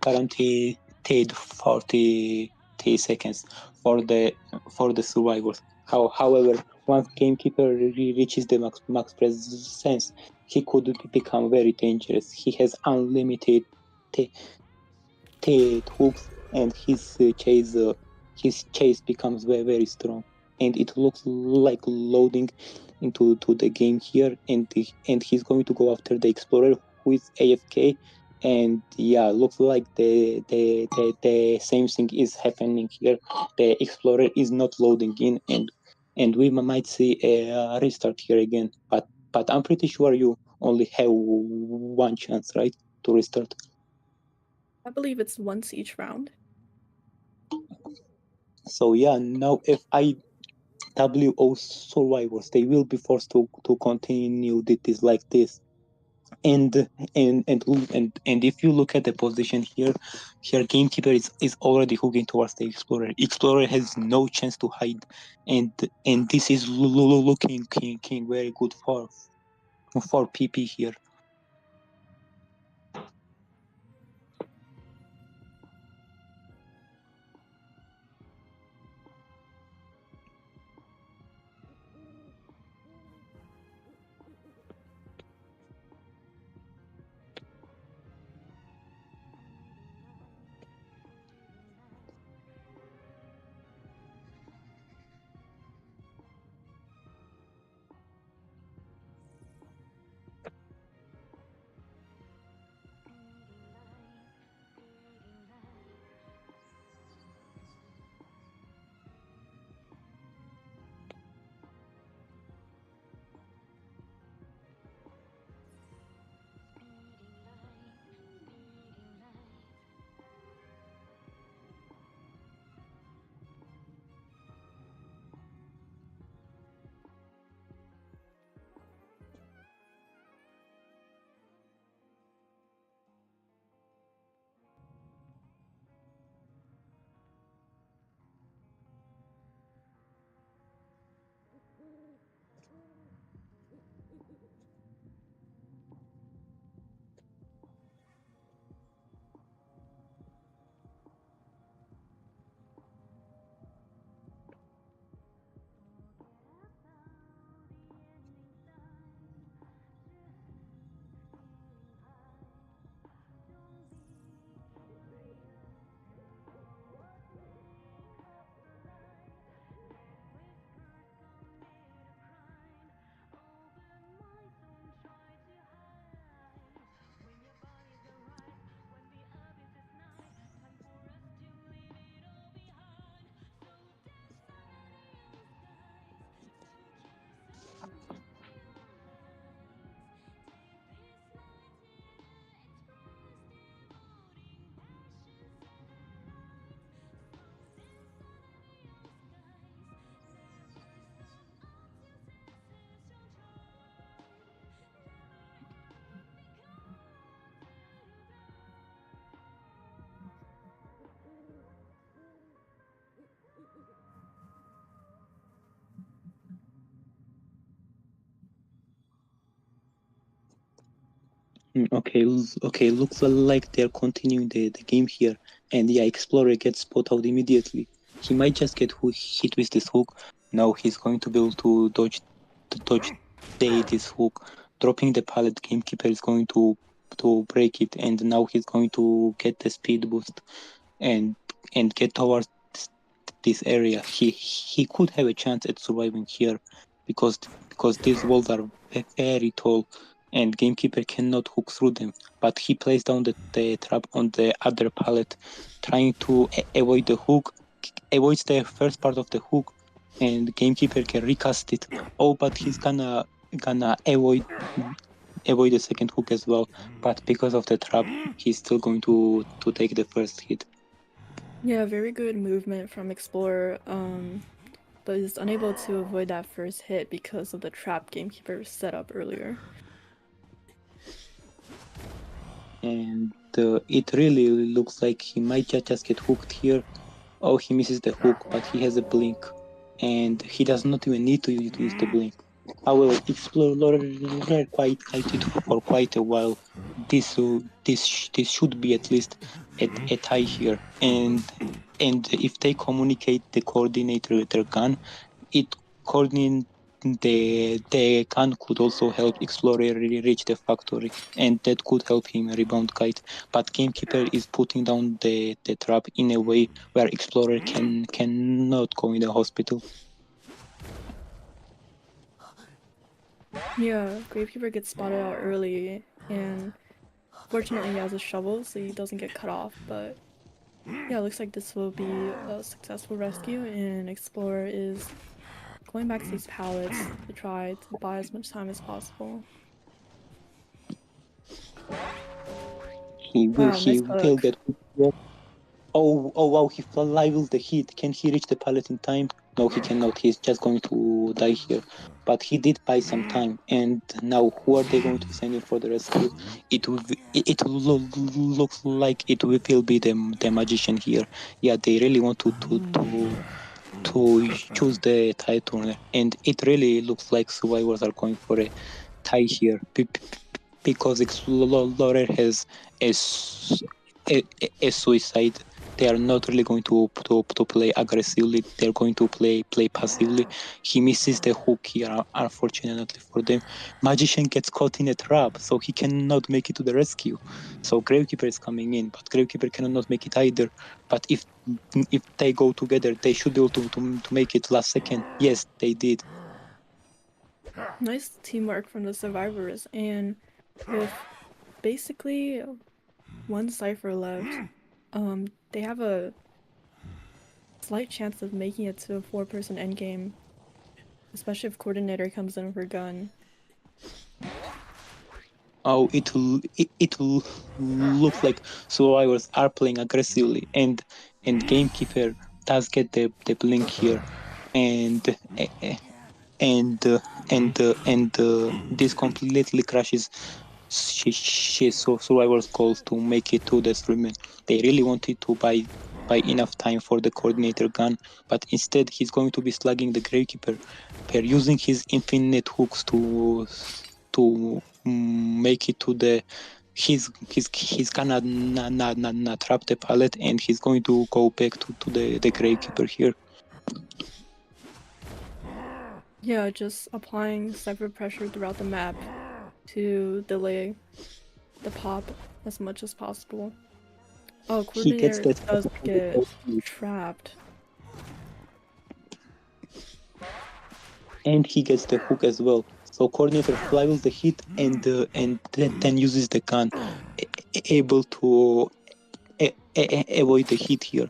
guaranteed 40 seconds for the survivors. However, once gamekeeper reaches the max presence, he could become very dangerous. He has unlimited hooks, and his chase becomes very strong, and it looks like loading into the game here, and he's going to go after the explorer who is AFK. And yeah, looks like the same thing is happening here. The explorer is not loading in, and we might see a restart here again, but I'm pretty sure you only have one chance, right, to restart. I believe it's once each round. So yeah, now if FIWO survivors, they will be forced to continue this like this. And and if you look at the position here gamekeeper is already hooking towards the explorer. Explorer has no chance to hide, and this is looking very good for PP here. Okay, looks like they're continuing the game here. And yeah, Explorer gets spot out immediately. He might just get hit with this hook. Now he's going to be able to dodge this hook. Dropping the pallet, Gamekeeper is going to break it, and now he's going to get the speed boost and get towards this area. He could have a chance at surviving here because these walls are very tall and Gamekeeper cannot hook through them. But he plays down the trap on the other pallet, trying to avoid the hook, avoids the first part of the hook, and Gamekeeper can recast it. Oh, but he's gonna avoid the second hook as well. But because of the trap, he's still going to take the first hit. Yeah, very good movement from Explorer, but is unable to avoid that first hit because of the trap Gamekeeper set up earlier. And it really looks like he might just get hooked here. Oh, he misses the hook, but he has a blink, and he does not even need to use the blink. However, Explorer quite it for quite a while. This should be at least a tie here, and if they communicate the coordinator with their gun, it coordinate the gun could also help Explorer reach the factory, and that could help him rebound kite. But Gamekeeper is putting down the trap in a way where Explorer cannot go in the hospital. Yeah, Gravekeeper gets spotted out early, and fortunately he has a shovel so he doesn't get cut off, but yeah, it looks like this will be a successful rescue, and Explorer is going back to these pallets to try to buy as much time as possible. He will Wow, nice get. Oh wow! He levels the hit. Can he reach the pallet in time? No, he cannot. He's just going to die here. But he did buy some time. And now, who are they going to be sending for the rescue? It looks like it will be the magician here. Yeah, they really want to choose the tie turner, and it really looks like survivors are going for a tie here because Explorer has a suicide. They are not really going to play aggressively. They're going to play passively. He misses the hook here, unfortunately for them. Magician gets caught in a trap, so he cannot make it to the rescue. So Gravekeeper is coming in, but Gravekeeper cannot make it either. But if they go together, they should be able to make it last second. Yes, they did. Nice teamwork from the survivors, and with basically one cipher left, they have a slight chance of making it to a 4-person endgame, especially if Coordinator comes in with her gun. Oh, it will look like survivors are playing aggressively, and Gamekeeper does get the blink here, and this completely crashes so survivors' goals to make it to the streaming. They really wanted to buy enough time for the coordinator gun, but instead he's going to be slugging the Gravekeeper per using his infinite hooks to make it to the he's gonna trap the pallet, and he's going to go back to the Gravekeeper here. Yeah, just applying cipher pressure throughout the map to delay the pop as much as possible. Oh, He gets Coordinator that does get trapped. and he gets the hook as well. So coordinator flywheels the hit and then uses the gun, able to avoid the hit here.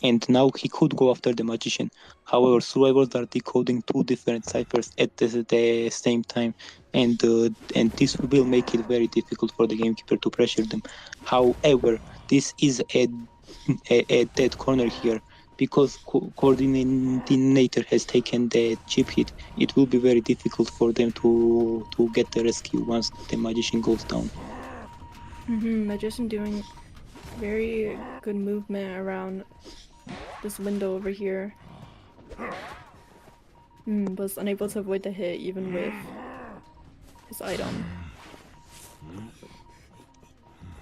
And now he could go after the magician. However, survivors are decoding two different ciphers at the same time, and this will make it very difficult for the gamekeeper to pressure them. However, this is a dead corner here because coordinator has taken the chip hit. It will be very difficult for them to get the rescue once the magician goes down. Magician doing very good movement around this window over here. Was unable to avoid the hit even with his item.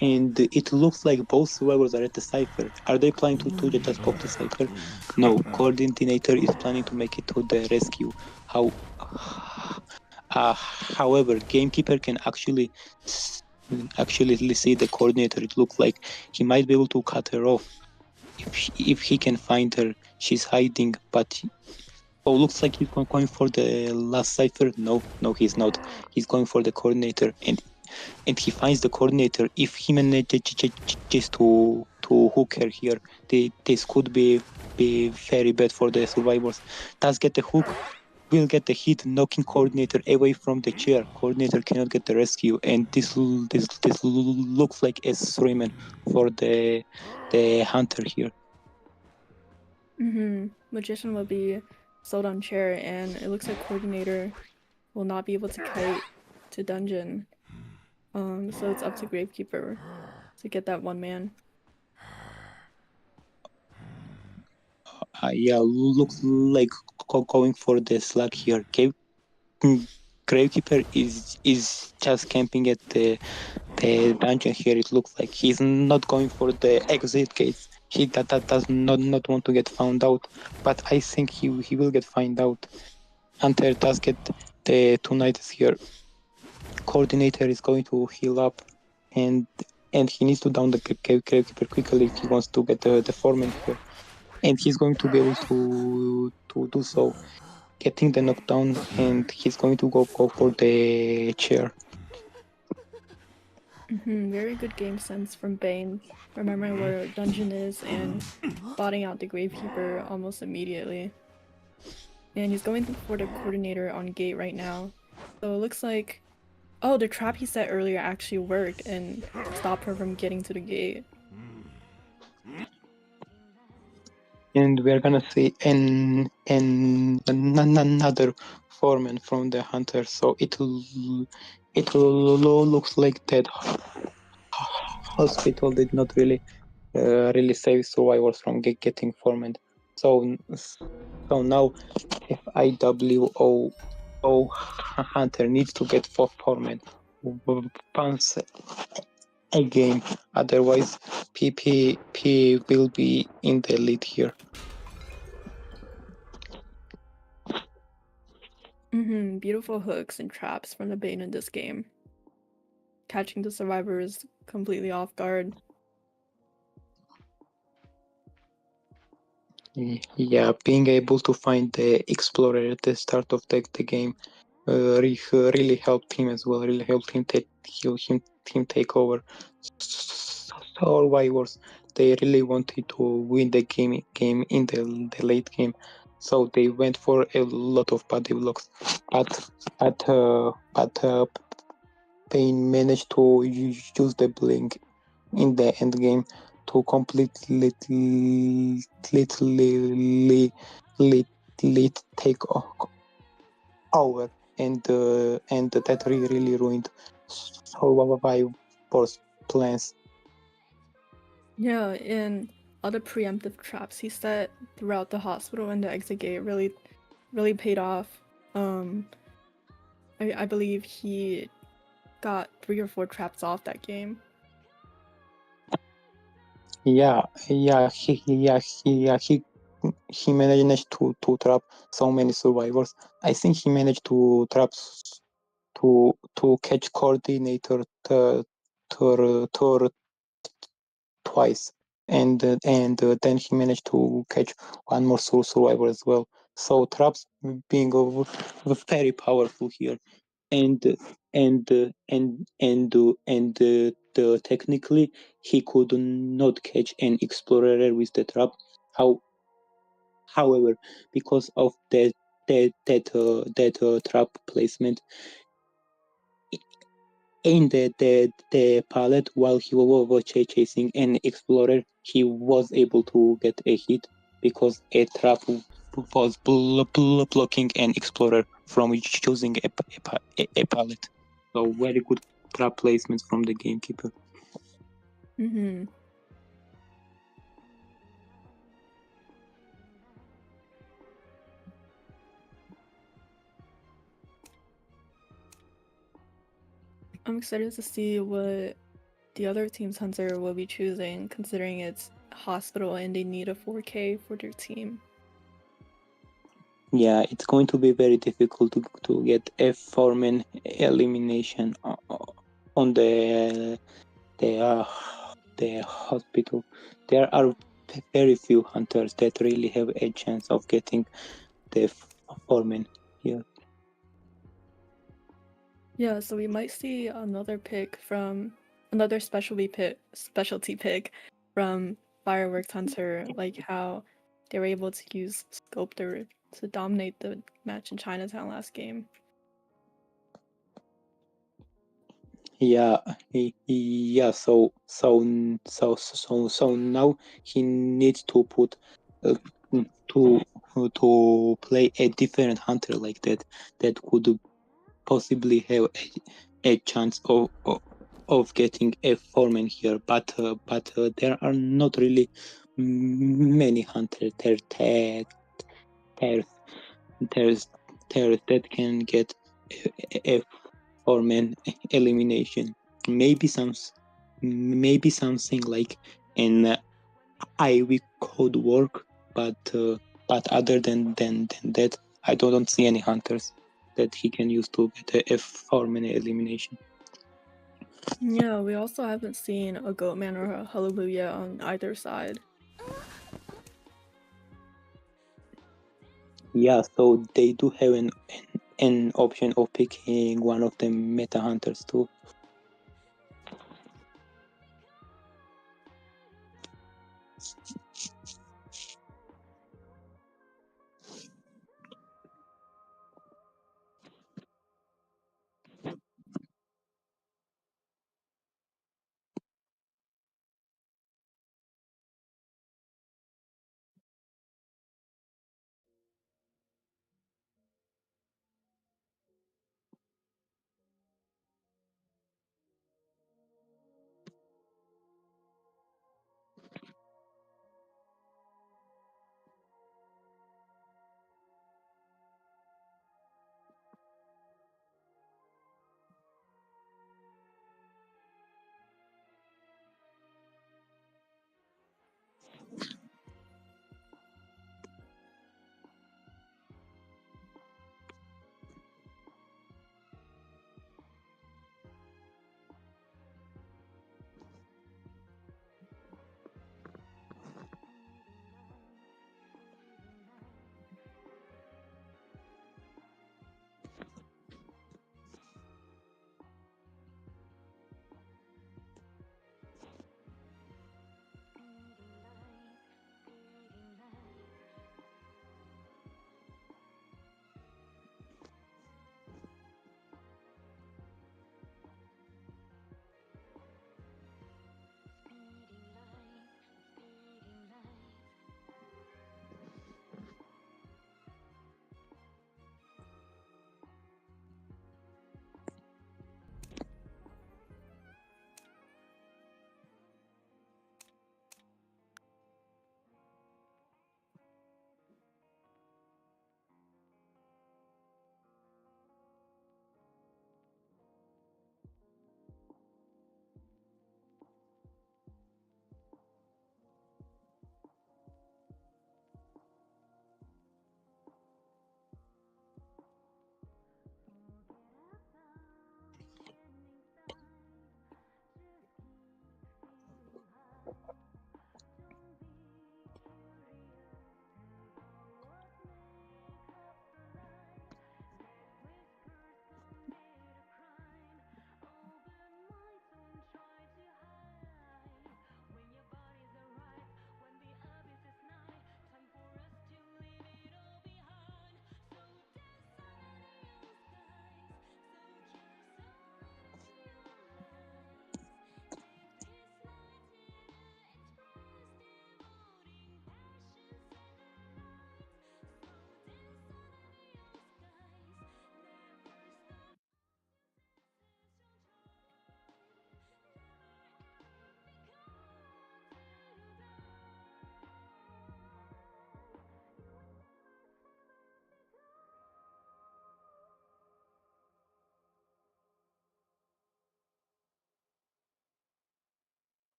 and it looks like both survivors are at the cipher. Are they planning to just pop the cipher? No, coordinator is planning to make it to the rescue. How? However, gamekeeper can actually see the coordinator. It looks like he might be able to cut her off if he can find her. She's hiding, but oh, looks like he's going for the last cipher. No, he's not. He's going for the coordinator, and he finds the coordinator. If he manages to hook her here, this could be very bad for the survivors. Does get the hook, will get the hit, knocking coordinator away from the chair. Coordinator cannot get the rescue, and this looks like a three-man for the hunter here. Magician will be sold on chair, and it looks like coordinator will not be able to kite to dungeon. So it's up to Gravekeeper to get that one man. Yeah, looks like going for the slug here. Gravekeeper is just camping at the dungeon here. It looks like he's not going for the exit gates. He that does not want to get found out. But I think he will get found out. Hunter does get the two knights here. Coordinator is going to heal up, and he needs to down the Gravekeeper quickly if he wants to get the foreman here. And he's going to be able to do so, getting the knockdown, and he's going to go for the chair. Very good game sense from Bane, remembering where dungeon is and spotting out the Gravekeeper almost immediately. And he's going for the coordinator on gate right now. So it looks like, oh, the trap he set earlier actually worked and stopped her from getting to the gate. And we're gonna see another foreman from the hunter. So it looks like that hospital did not really save survivors from getting foreman. So now FIWO hunter needs to get foreman once again. Otherwise, PP will be in the lead here. Beautiful hooks and traps from the Bane in this game, catching the survivors completely off guard. Yeah, being able to find the explorer at the start of the game really helped him as well. Really helped him take over. Survivors, they really wanted to win the game in the late game, so they went for a lot of body blocks. But Payne managed to use the blink in the end game to completely take over, and that really ruined Survivor's plans. Yeah, and other preemptive traps he set throughout the hospital and the exit gate really paid off. I believe he got 3 or 4 traps off that game. He managed to trap so many survivors. I think he managed to trap to catch coordinator twice, and then he managed to catch one more survivor as well. So traps being very powerful here, and technically he could not catch an explorer with the trap. However, because of that trap placement in the pallet while he was chasing an explorer, he was able to get a hit because a trap was blocking an explorer from choosing a pallet. So very good trap placements from the gamekeeper. I'm excited to see what the other team's hunter will be choosing, considering it's hospital and they need a 4K for their team. Yeah, it's going to be very difficult to get a four-man elimination on the hospital. There are very few hunters that really have a chance of getting the foreman here. Yeah, so we might see another pick from another specialty pick from Fireworks Hunter, like how they were able to use Sculptor to dominate the match in Chinatown last game. Yeah, yeah. So now he needs to put uh, to play a different hunter like that could possibly have a chance of getting a foreman here, but there are not really many hunters there there's that can get a foreman elimination. Maybe maybe something like an IV could work, but other than that, I don't see any hunters that he can use to get a foreman elimination. Yeah, we also haven't seen a Goatman or a Hullabaloo yet on either side. Yeah, so they do have an option of picking one of the meta hunters too.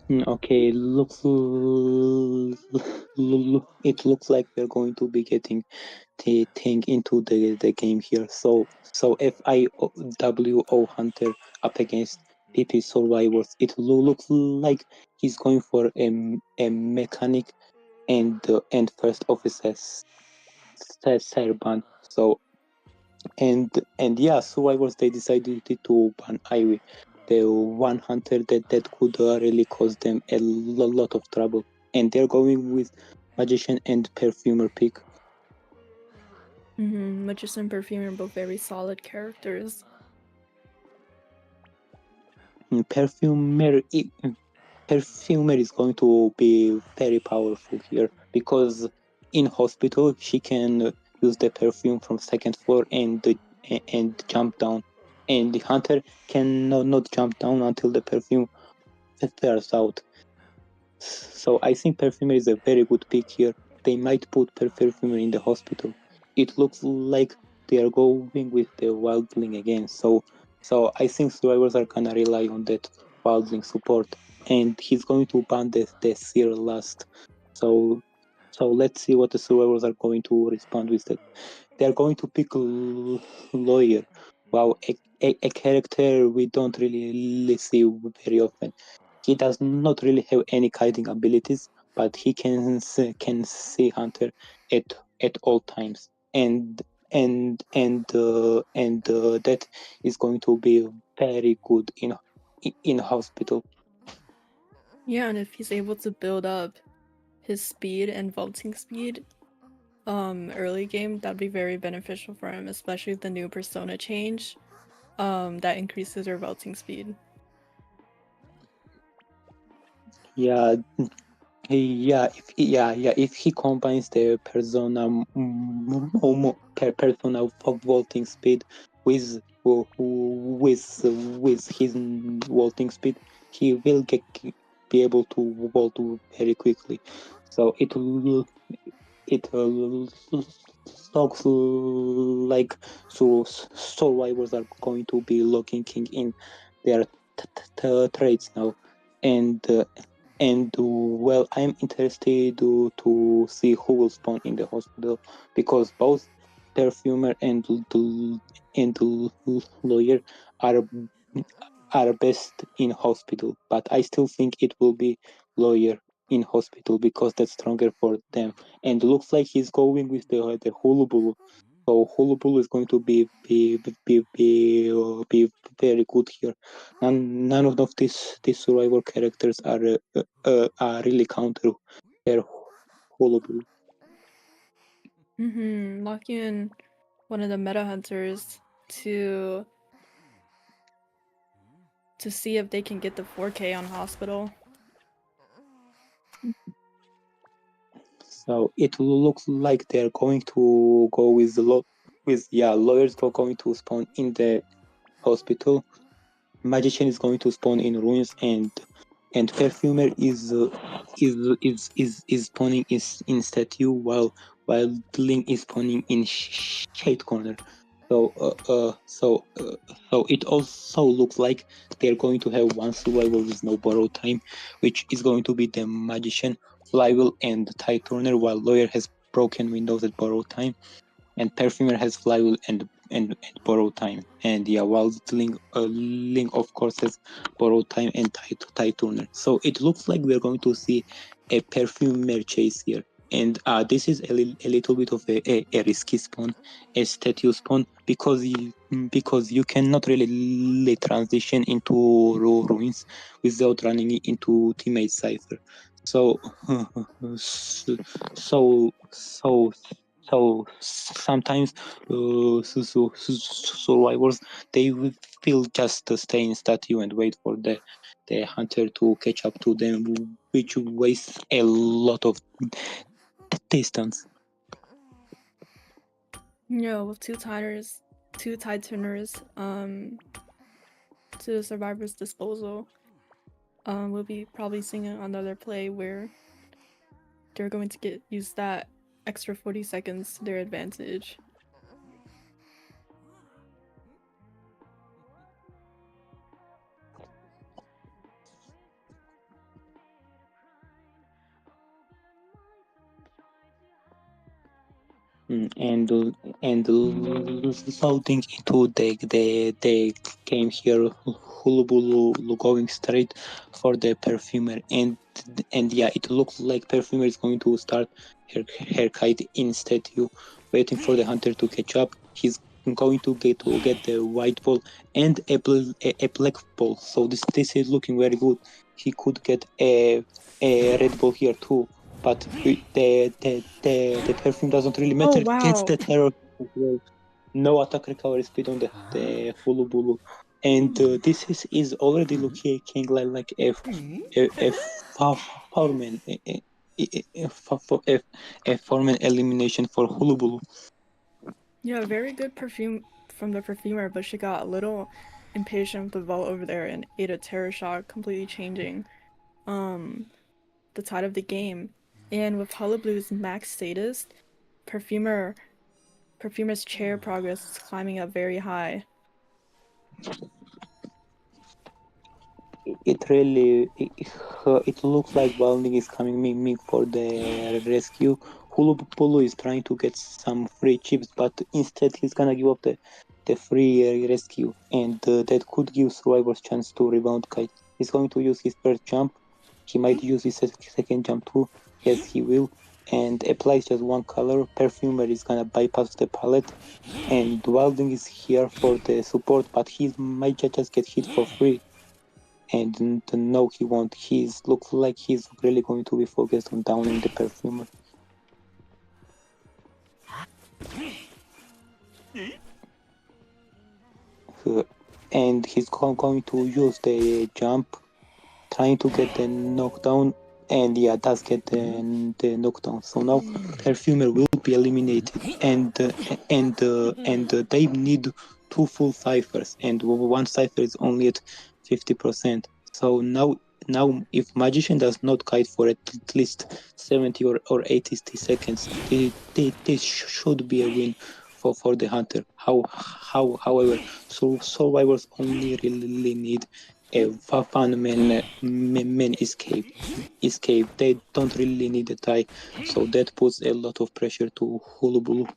Okay, it looks like we're going to be getting the thing into the game here. So FIWO Hunter up against PP Survivors. It looks like he's going for a mechanic and first officer servant. So and yeah, survivors they decided to ban Ivy, the one hunter that could really cause them a lot of trouble, and they're going with magician and perfumer pick. Magician and Perfume are both very solid characters. Perfumer perfumer is going to be very powerful here because in hospital she can use the perfume from second floor and jump down, and the hunter can not jump down until the perfume wears out. So I think perfumer is a very good pick here. They might put perfumer in the hospital. It looks like they are going with the wildling again. So I think survivors are gonna rely on that wildling support, and he's going to ban the seer last. So so let's see what the survivors are going to respond with that. They are going to pick lawyer. Wow, a character we don't really see very often. He does not really have any kiting abilities, but he can see Hunter at at all times, and that is going to be very good in hospital. Yeah, and if he's able to build up his speed and vaulting speed early game, that'd be very beneficial for him, especially with the new persona change that increases your vaulting speed. Yeah, if he combines the persona vaulting speed with with his vaulting speed, he will be able to vault very quickly. So it looks like survivors are going to be looking in their traits now, and well, I'm interested to see who will spawn in the hospital because both perfumer and lawyer are are best in hospital, but I still think it will be lawyer in hospital because that's stronger for them. And looks like he's going with the Hulubulu. So Hulubulu is going to be very good here. None of these survivor characters are really counter their Hulubulu. Locking in one of the meta hunters to see if they can get the 4K on hospital. So it looks like they're going to go with lawyers going to spawn in the hospital. Magician is going to spawn in ruins, and perfumer is spawning in statue while Link is spawning in shade corner. So so it also looks like they're going to have one survival with no borrow time, which is going to be the magician, flywheel, and tie turner, while lawyer has broken windows at borrow time, and perfumer has flywheel and borrow time, and yeah, while link of course has borrow time and tie turner. So it looks like we're going to see a perfumer chase here, and this is a little bit of a risky spawn, a statue spawn, because you cannot really transition into ruins without running into teammate cipher. So so so sometimes survivors they will just stay in statue and wait for the hunter to catch up to them, which wastes a lot of distance. Yeah, with two tide turners, to the survivor's disposal, we'll be probably seeing another play where they're going to use that extra 40 seconds to their advantage. And loading into the game here, Hulubulu going straight for the perfumer, and yeah, it looks like perfumer is going to start her kite instead. You waiting for the hunter to catch up. He's going to get the white ball and a black ball. So this is looking very good. He could get a red ball here too, but the perfume doesn't really Oh matter. Gets wow. the terror as well. No attack recovery speed on the Hulubulu. And this is already looking like a foreman a foreman elimination for Hulubulu. Yeah, very good perfume from the perfumer, but she got a little impatient with the vault over there and ate a terror shot, completely changing um the tide of the game. And with Hullablue's max status, perfumer perfumer's chair progress is climbing up very high. It looks like Balding is coming me for the rescue. Hulubulu is trying to get some free chips, but instead he's gonna give up the free rescue, and that could give survivors chance to rebound kite. He's going to use his first jump. He might use his second jump too. Yes, he will. And applies just one color. Perfumer is gonna bypass the palette, and Wilding is here for the support, but he might just get hit for free. And no, he won't. He's looks like he's really going to be focused on downing the perfumer. And he's going to use the jump, trying to get the knockdown, and yeah, does get the knockdown. So now perfumer will be eliminated, and they need two full ciphers, and one cipher is only at 50%. So now if magician does not kite for at least 70 or 80 seconds, this should be a win for the hunter. However, so survivors only really need a fun man escape. They don't really need a tie, so that puts a lot of pressure to Hulubulu.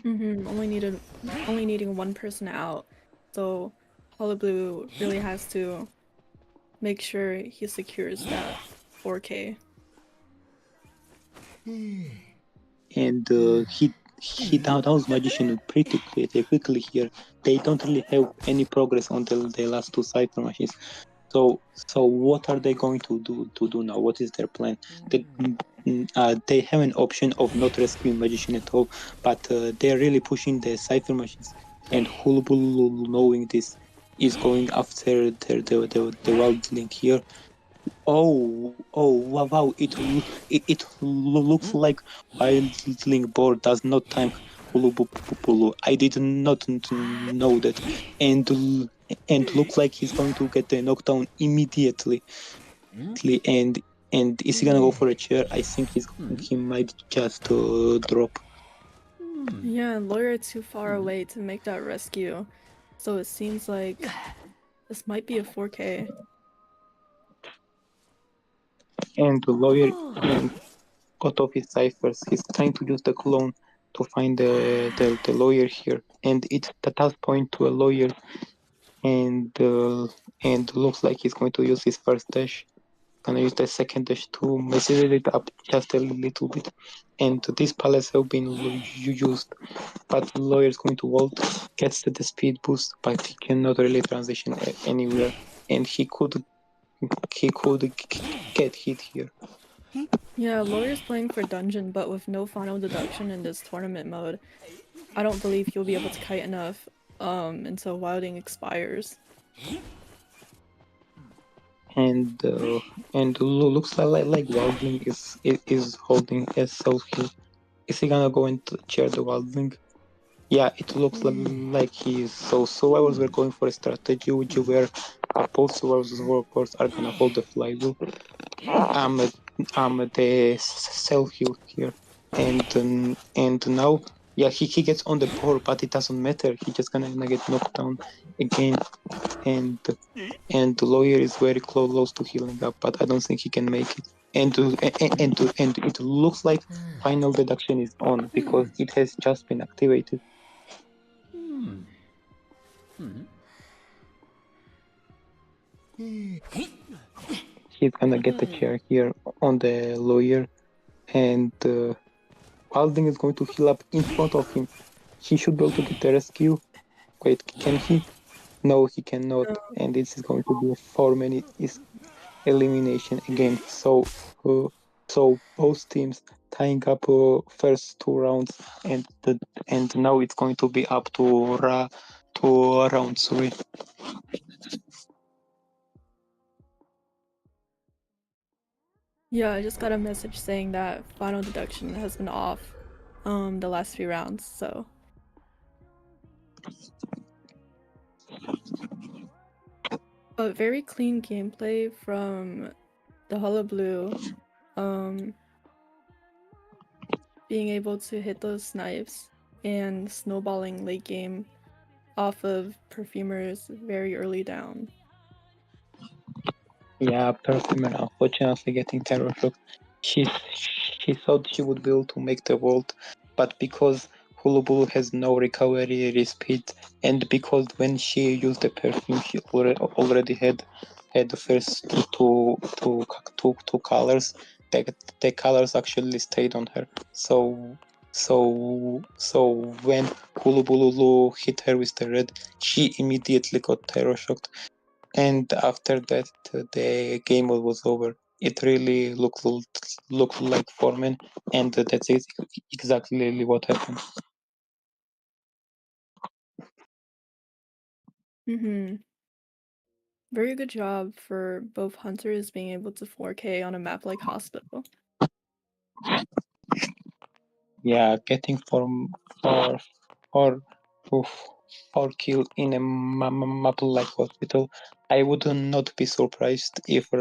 Only needing one person out. So Hullablue really has to make sure he secures that 4K. And he downs magician pretty quickly here. They don't really have any progress until the last two cipher machines. So what are they going to do now? What is their plan? They have an option of not rescuing magician at all, but they're really pushing the cipher machines. And Hulbul, knowing this, is going after the wild link here. Oh, wow! It looks like Wildling board does not time Hulubulu. I did not know that, and looks like he's going to get the knockdown immediately. And is he gonna go for a chair? I think he might just drop. Yeah, lawyer too far away to make that rescue. So it seems like this might be a 4K. And the lawyer got off his ciphers. He's trying to use the clone to find the lawyer here, and it does point to a lawyer, and looks like he's going to use his first dash. Gonna use the second dash to mess it up just a little bit, and this palace have been used, but the lawyer is going to vault, gets the speed boost, but he cannot really transition anywhere, and he could get hit here. Yeah, lawyer's playing for dungeon, but with no final deduction in this tournament mode. I don't believe he'll be able to kite enough until Wilding expires. And looks like Wildling is holding a self heal. Is he gonna go and chair the Wildling? Yeah, it looks like he is. So I was going for a strategy where both survivors of course are gonna hold the flywheel. I'm the self heal here, and now yeah he gets on the board, but it doesn't matter. He just gonna get knocked down again, and the lawyer is very close to healing up, but I don't think he can make it. and it looks like final deduction is on because it has just been activated. He's gonna get the chair here on the lawyer, and Wilding is going to heal up in front of him. He should be able to get the rescue. Wait, can he? No, he cannot. And this is going to be a 4-minute elimination again. Uh, so both teams tying up first 2 rounds, and now it's going to be up to round 3. Yeah, I just got a message saying that final deduction has been off the last few rounds, so. But very clean gameplay from the Hollow Blue. Being able to hit those snipes and snowballing late game off of Perfumers very early down. Yeah, Perfumer unfortunately getting terror shock. She thought she would be able to make the vault, but because Hulubulu has no recovery speed, and because when she used the perfume, she already had the first two colors. The colors actually stayed on her. So when Hulubulu hit her with the red, she immediately got terror shocked. And after that, the game was over. It really looked like Foreman, and that's exactly what happened. Very good job for both hunters being able to 4K on a map like Hospital. Yeah, getting for four kill in a map like Hospital, I would not be surprised if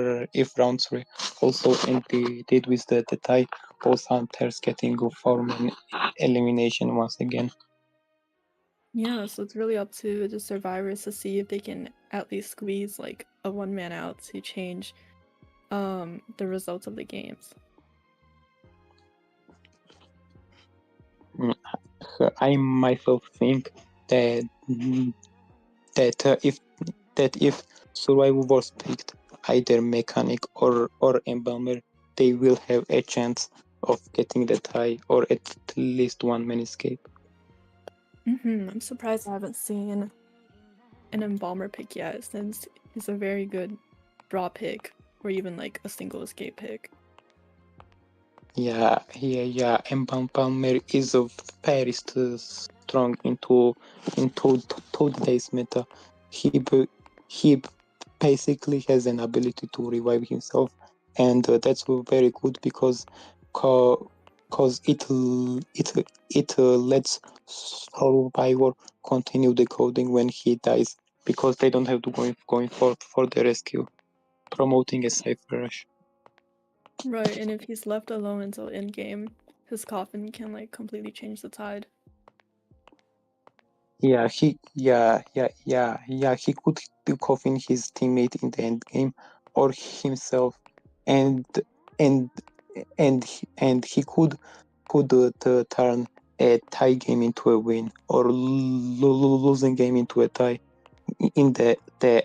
round 3 also ended with the tie. Both hunters getting Foreman elimination once again. Yeah, so it's really up to the survivors to see if they can at least squeeze like a one-man out to change the results of the games. I myself think that if Survivor was picked either mechanic or embalmer, they will have a chance of getting the tie or at least one man escape. I'm surprised I haven't seen an embalmer pick yet, since it's a very good draw pick or even like a single escape pick. Yeah. Embalmer is a very strong into today's meta. He basically has an ability to revive himself, and that's very good because it lets survivor continue decoding when he dies because they don't have to going for the rescue, promoting a safer rush. Right, and if he's left alone until endgame, his coffin can like completely change the tide. Yeah, he could coffin his teammate in the end game or himself, and and he could turn a tie game into a win or losing game into a tie in the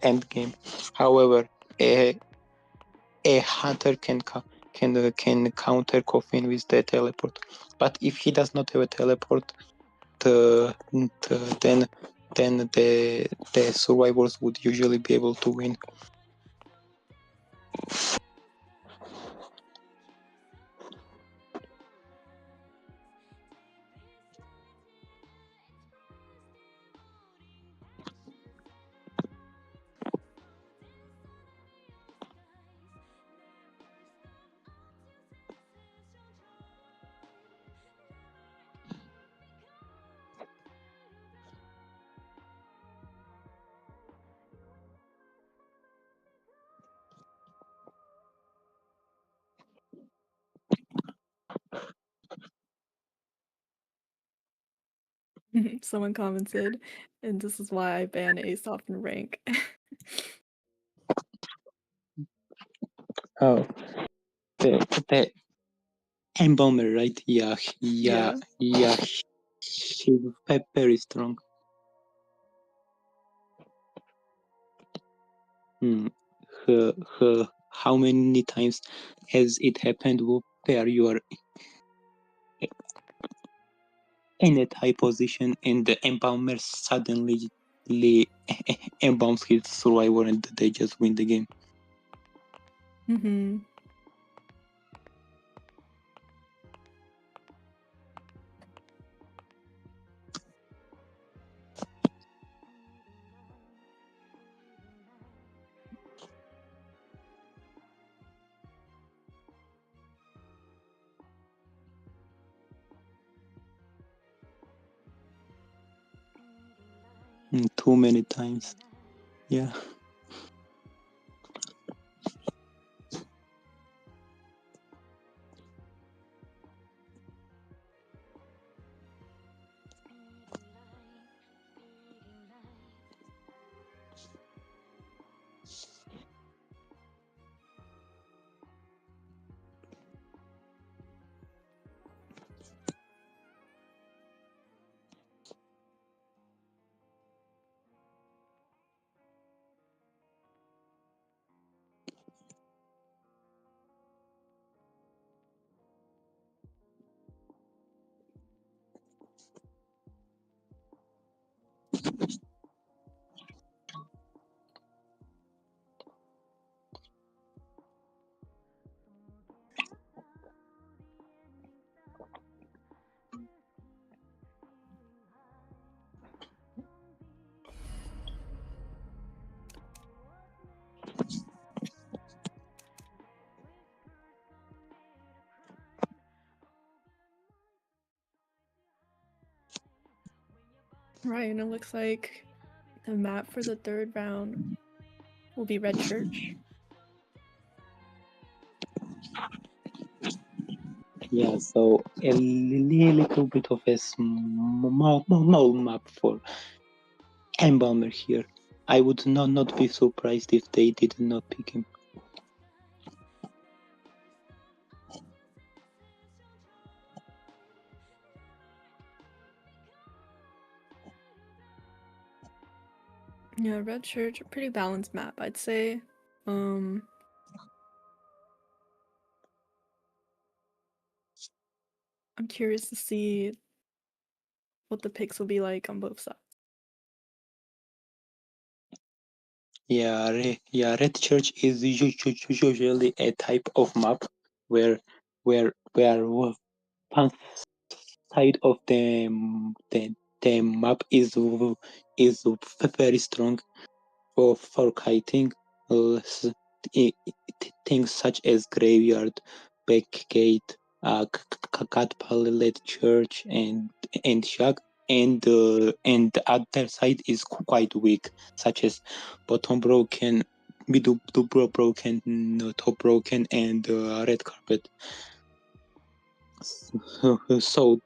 end game. However, a hunter can counter coffin with the teleport, but if he does not have a teleport, then the survivors would usually be able to win. Someone commented, and this is why I ban Ace off in rank. Oh, the Embalmer, right? Yeah. She's very strong. How many times has it happened where you are in a high position and the embalmer suddenly embalms his survivor and they just win the game? Mm-hmm. Too many times. Yeah. Right, and it looks like the map for the third round will be Red Church. Yeah, so a little bit of a small map for Embalmer here. I would not be surprised if they did not pick him. Yeah, Red Church, a pretty balanced map, I'd say. I'm curious to see what the picks will be like on both sides. Yeah, Red Church is usually a type of map where one side of the map is very strong for kiting. Things such as graveyard, back gate, cat pallet church, and shack. And the other side is quite weak, such as bottom broken, middle broken, top broken, and red carpet. So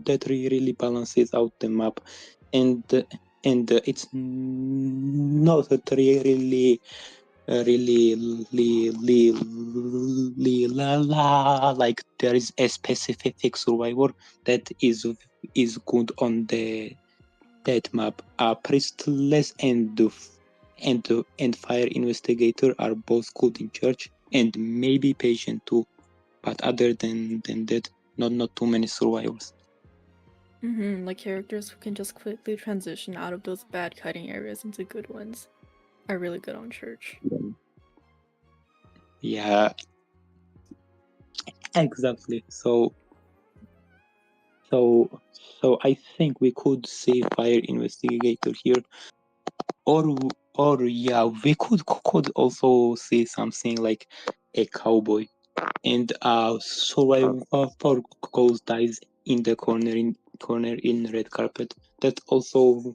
that really balances out the map, and it's not really like there is a specific survivor that is good on that map. Priestless and fire investigator are both good in church, and maybe patient too. But other than that, not too many survivors. Like characters who can just quickly transition out of those bad kiting areas into good ones are really good on Church. Yeah, exactly. So I think we could see fire investigator here, or yeah, we could also see something like a cowboy, and survivor goes dies in the corner in red carpet. That's also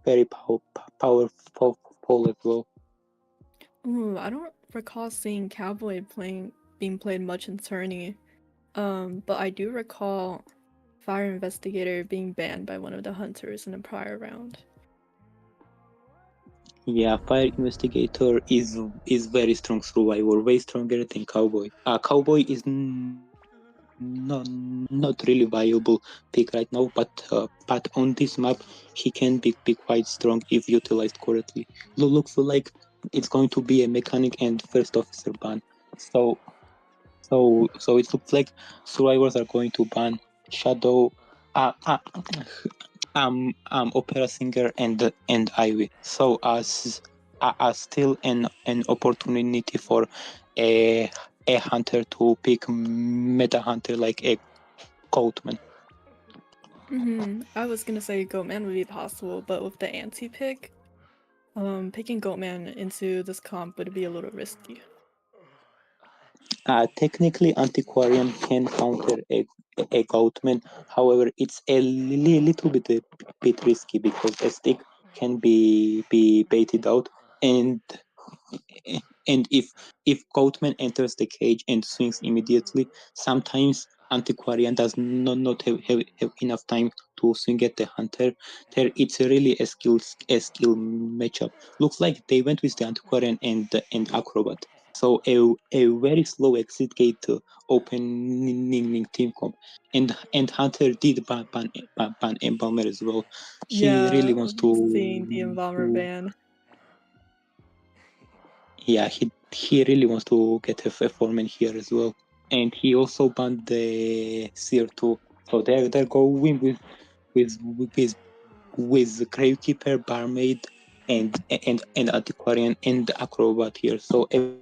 very powerful as well. Ooh, I don't recall seeing Cowboy being played much in Tourney. But I do recall Fire Investigator being banned by one of the hunters in a prior round. Yeah, Fire Investigator is very strong survivor, way stronger than Cowboy. Cowboy is not really viable pick right now, but on this map he can be quite strong if utilized correctly. Looks like it's going to be a mechanic and first officer ban. So so it looks like survivors are going to ban Shadow, uh, uh, opera singer and Ivy. So as still an opportunity for a a hunter to pick meta hunter like a Coatman. I was gonna say Goatman would be possible, but with the anti-pick, picking Goatman into this comp would be a little risky. Technically, Antiquarian can counter a Goatman. However, it's a little bit risky because a stick can be baited out, and and if Goatman enters the cage and swings immediately, sometimes Antiquarian does not have enough time to swing at the hunter. There, it's really a skill matchup. Looks like they went with the Antiquarian and Acrobat. So a very slow exit gate opening team comp, and Hunter did ban Embalmer as well. He really Yeah, wants seeing the Embalmer to ban. yeah, he really wants to get a foreman here as well, and he also banned the Seer too. So they're going with with with Gravekeeper, Barmaid, and Antiquarian and Acrobat here. So a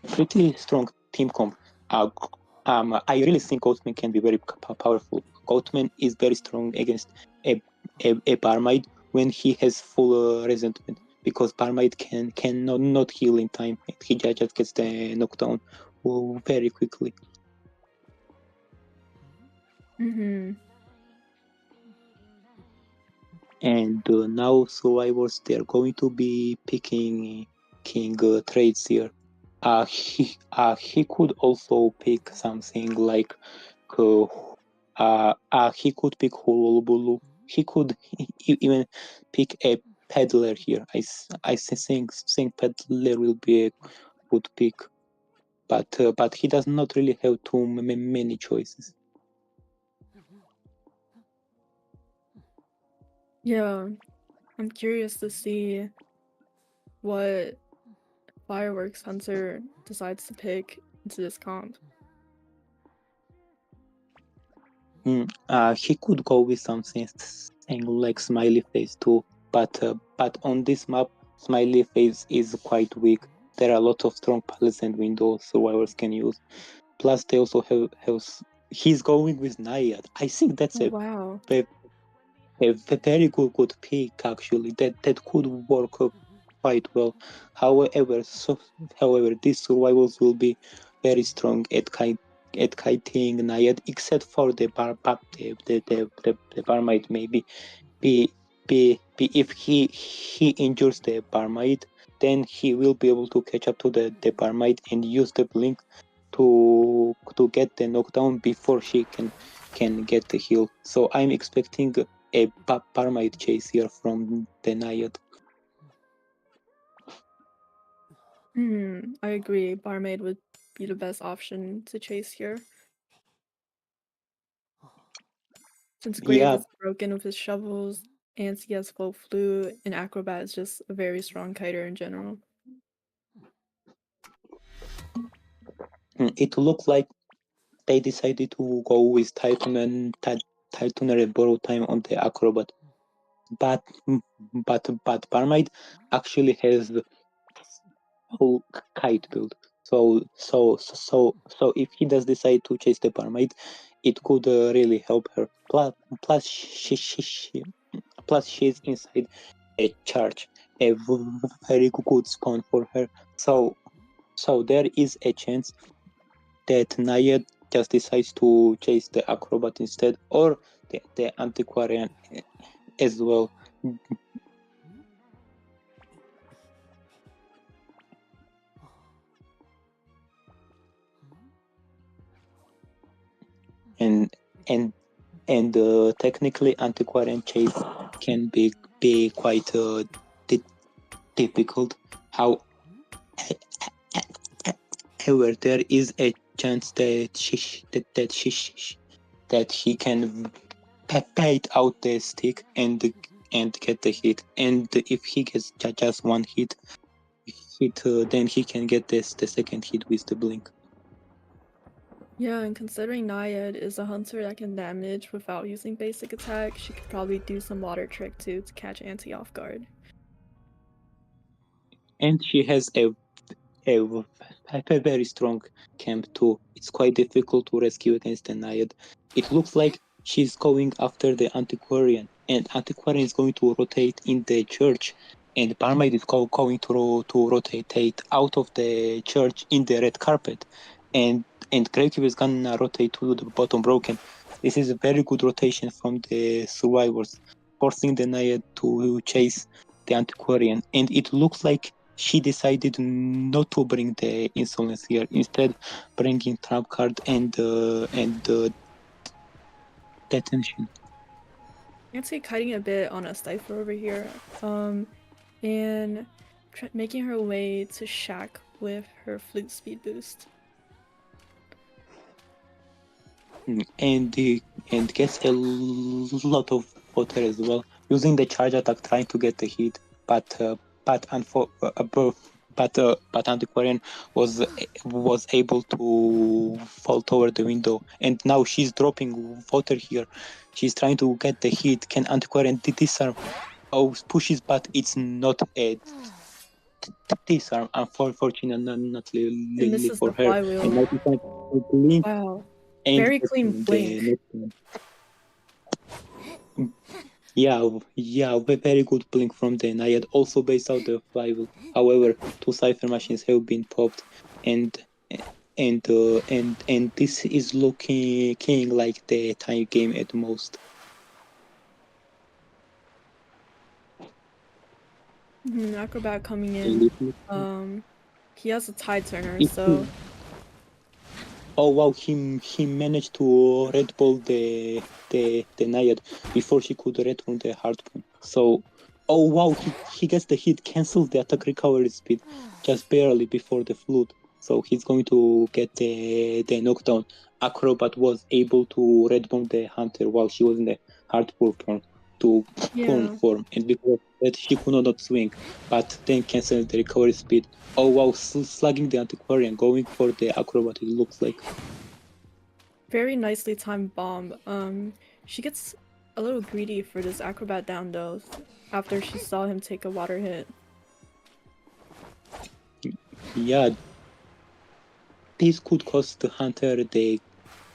pretty strong team comp. I really think Goatman can be very powerful. Goatman is very strong against a Barmaid when he has full resentment, because Barmaid cannot not heal in time. He just gets the knockdown very quickly. And now survivors, they're going to be picking King trades here. He could also pick something like uh, he could pick Hulubulu. He could even pick a peddler here. I think peddler will be a good pick, but he does not really have too many choices. Yeah, I'm curious to see what Fireworks Hunter decides to pick into this comp. He could go with something like Smiley Face too, but on this map, Smiley Face is quite weak. There are a lot of strong palettes and windows survivors can use. Plus, they also have he's going with Naiad. I think that's Oh wow. a very good pick actually. That could work quite well. However, however, these survivors will be very strong at kiting Naiad, except for the the Barmaid maybe. Be, be if he injures the Barmaid, then he will be able to catch up to the Barmaid and use the blink to get the knockdown before she can get the heal. So I'm expecting a Barmaid chase here from the Naiad. I agree. Barmaid would be the best option to chase here. Since Grave Yeah, is broken with his shovels, and he has full flu, and Acrobat is just a very strong kiter in general. it looked like they decided to go with Titan and borrow time on the Acrobat. But but Barmaid actually has whole kite build. So if he does decide to chase the Barmaid, it could really help her. Plus plus she's inside a charge, a very good spawn for her. So there is a chance that Nayad just decides to chase the Acrobat instead, or the Antiquarian as well. And and technically Antiquarian chase can be quite difficult. However, there is a chance that he can bait out the stick and get the hit. And if he gets just one hit, then he can get the second hit with the blink. Yeah, and considering Naiad is a hunter that can damage without using basic attack, she could probably do some water trick too to catch Anti off guard. And she has a very strong camp too. It's quite difficult to rescue against the Naiad. It looks like she's going after the Antiquarian, and Antiquarian is going to rotate in the church, and Barmaid is going to rotate out of the church in the red carpet, and Gravekeeper is gonna rotate to the bottom broken. This is a very good rotation from the survivors, forcing the Naiad to chase the Antiquarian, and it looks like she decided not to bring the insolence here, instead bringing trump card and detention. Nancy kiting a bit on a Stifler over here, and making her way to Shack with her flute speed boost. And gets a lot of water as well, using the charge attack, trying to get the hit, but Antiquarian was able to fall toward the window, and now she's dropping water here. She's trying to get the hit. Can Antiquarian disarm? Oh, pushes, but it's not a disarm. Unfortunately for her. And now she's trying to blink. Wow, very clean blink. Yeah, very good blink from the Naiad, also based out the FIWO. However, 2 Cypher machines have been popped, and this is looking like the tie game at most. Acrobat coming in. He has a tide turner, so. Oh wow, he managed to red ball the Naiad before she could return the harpoon. So, oh wow, he gets the hit, cancels the attack recovery speed just barely before the flood. So he's going to get the knockdown. Acrobat was able to red bomb the hunter while she was in the harpoon form, and because that she could not swing, but then cancels the recovery speed. Oh wow, slugging the Antiquarian, going for the Acrobat, it looks like. Very nicely timed bomb. She gets a little greedy for this Acrobat down though, after she saw him take a water hit. Yeah, this could cost the hunter the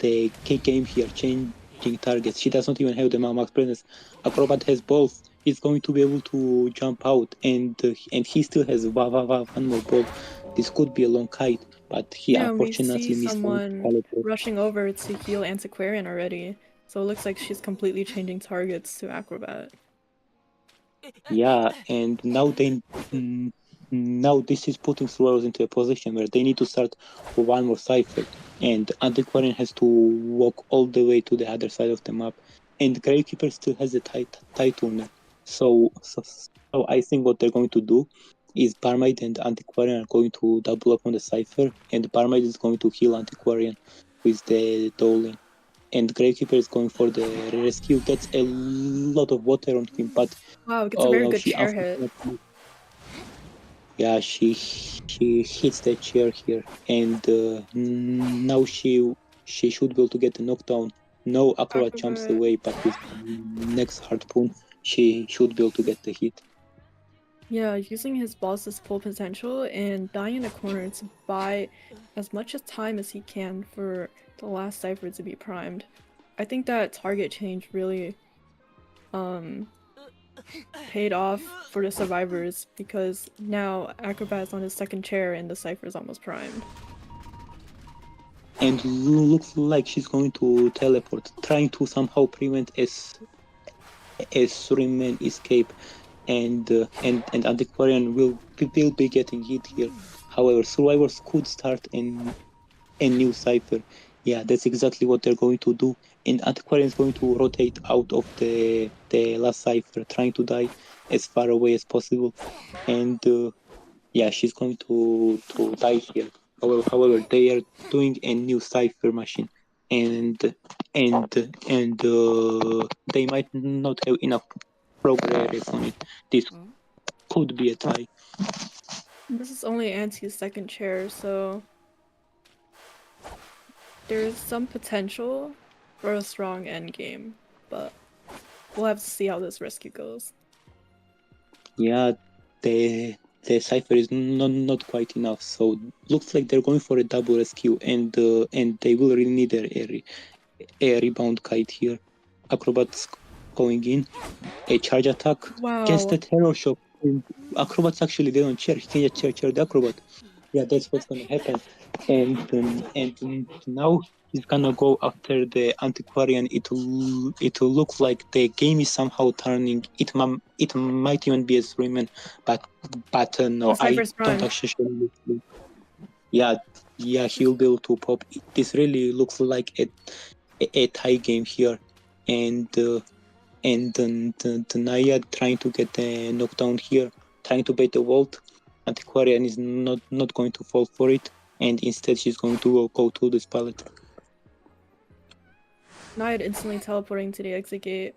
game here, changing targets. She does not even have the max presence. Acrobat has both. He's going to be able to jump out, and he still has one more ball. This could be a long kite, but he unfortunately we see missed someone rushing over to heal Antiquarian already. So it looks like she's completely changing targets to Acrobat. Yeah, and now this is putting Survivors into a position where they need to start one more cypher, and Antiquarian has to walk all the way to the other side of the map, and Gravekeeper still has a tight tuner. So I think what they're going to do is Barmaid and Antiquarian are going to double up on the cypher, and Barmaid is going to heal Antiquarian with the Dolan. And Gravekeeper is going for the rescue, gets a lot of water on him, but wow, gets a very good chair hit. Yeah, she hits the chair here, and now she should be able to get the knockdown. No, Acrobat jumps away, but with next harpoon, she should be able to get the hit. Yeah, using his boss's full potential and dying in a corner to buy as much time as he can for the last cipher to be primed. I think that target change really paid off for the survivors, because now Acrobat's on his second chair and the cipher is almost primed. And looks like she's going to teleport, trying to somehow prevent a Suriman escape, and Antiquarian will be getting hit here. However, survivors could start a new cipher, Yeah, that's exactly what they're going to do. And Antiquarian is going to rotate out of the last cipher, trying to die as far away as possible. And yeah, she's going to die here. However, they are doing a new cipher machine, and they might not have enough progress on it. This could be a tie. This is only Auntie's second chair, so there's some potential for a strong endgame, but we'll have to see how this rescue goes. Yeah, the cipher is not quite enough. So looks like they're going for a double rescue, and they will really need a rebound kite here. Acrobats going in, a charge attack, gets the Wow. terror shock. And acrobats actually they don't chair. He can just chair the acrobat. Yeah, that's what's gonna happen. And now he's gonna go after the antiquarian. It will look like the game is somehow turning. It might even be a three-man, but no, The I Cypher's don't Prime. actually. Yeah, yeah, he'll be able to pop. This really looks like a tie game here, and the Naya trying to get the knockdown here, trying to bait the vault. Antiquarian is not going to fall for it, and instead she's going to go to this pallet. Naya instantly teleporting to the exit gate.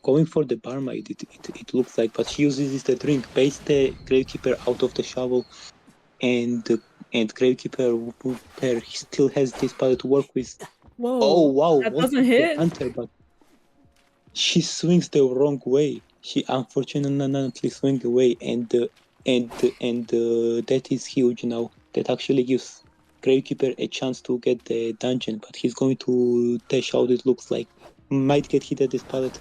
Going for the barmaid, it looks like, but she uses the drink, baits the gravekeeper out of the shovel, and gravekeeper still has this pallet to work with. Oh Whoa, wow, that what doesn't is the hit? hunter? But she swings the wrong way. She unfortunately swings away, and that is huge now. That actually gives Gravekeeper a chance to get the dungeon, but he's going to dash out. It looks like might get hit at this pallet,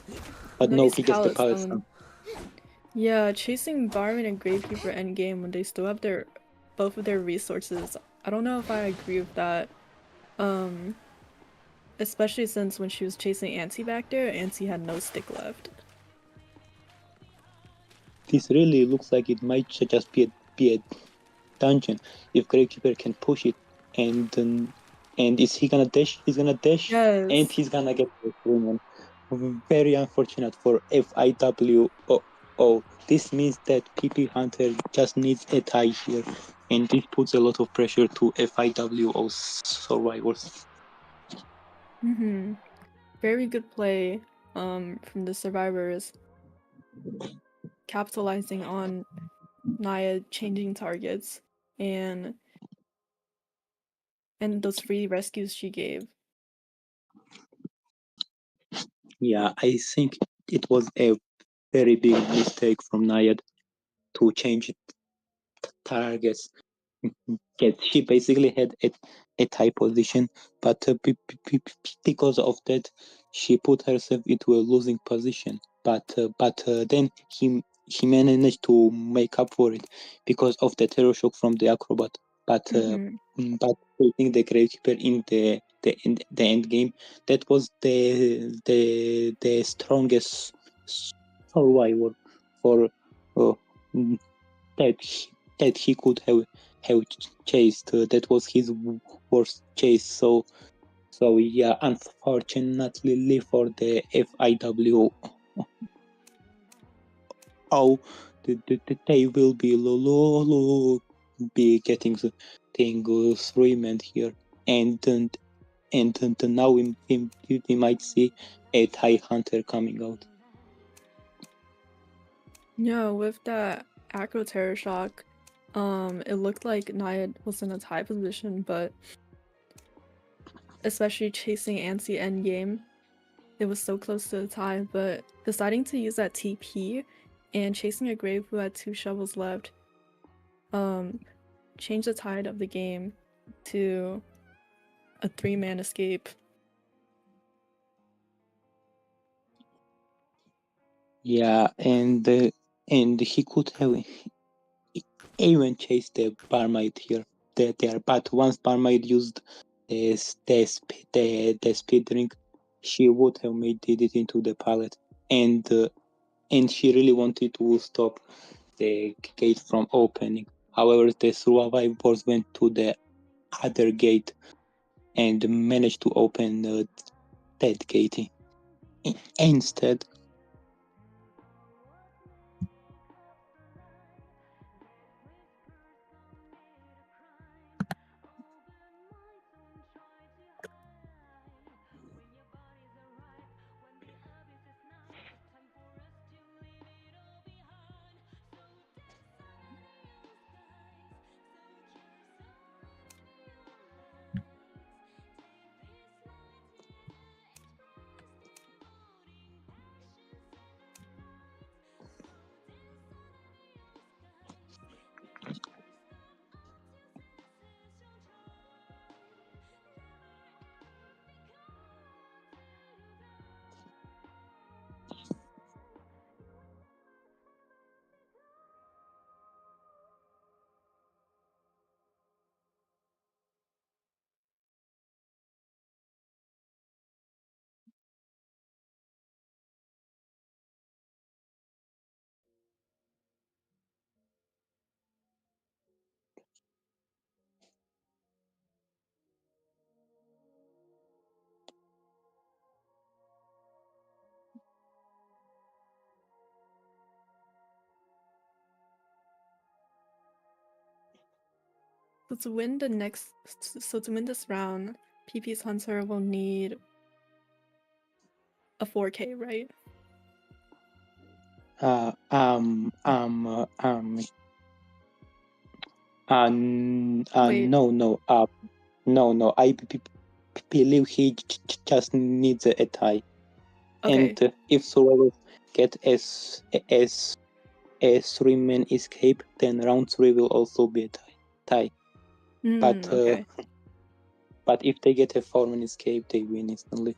but no, Nice he gets the pallet pallet stone. stun. Yeah, chasing Barman and Gravekeeper endgame when they still have both of their resources. I don't know if I agree with that. Especially since when she was chasing Auntie back there, Auntie had no stick left. This really looks like it might just be a dungeon if Gravekeeper can push it, and is he gonna dash? He's gonna dash, and Yes. he's gonna get the premium. Very unfortunate for FIWO. This means that PP Hunter just needs a tie here, and this puts a lot of pressure to FIWO survivors. Very good play from the survivors, capitalizing on Naya changing targets and those free rescues she gave. Yeah, I think it was a very big mistake from Nayad to change targets. Yes, she basically had a tie position, but because of that, she put herself into a losing position. But then he managed to make up for it because of the terror shock from the acrobat. But taking the gravekeeper in the end game, that was the strongest survivor for uh, that he could have chased. That was his worst chase. So yeah, unfortunately for the FIWO, they will be getting the thing through here, and now we might see a Thai hunter coming out. Yeah, with that acro terror shock, it looked like Naya was in a tie position, but especially chasing Auntie endgame, it was so close to the tie, but deciding to use that TP and chasing a grave who had 2 shovels left, changed the tide of the game to a 3-man escape. Yeah, and he could have even chased the barmaid here. There, but once barmaid used the speed drink, she would have made it into the pallet, and she really wanted to stop the gate from opening. However, the survivors went to the other gate and managed to open that gate instead. So to win this round, PP's Hunter will need a 4K, right? No, no. I believe he just needs a tie. Okay. And if survivors get a three-man escape, then round 3 will also be a tie. But Okay. but if they get a 4-man escape, they win instantly.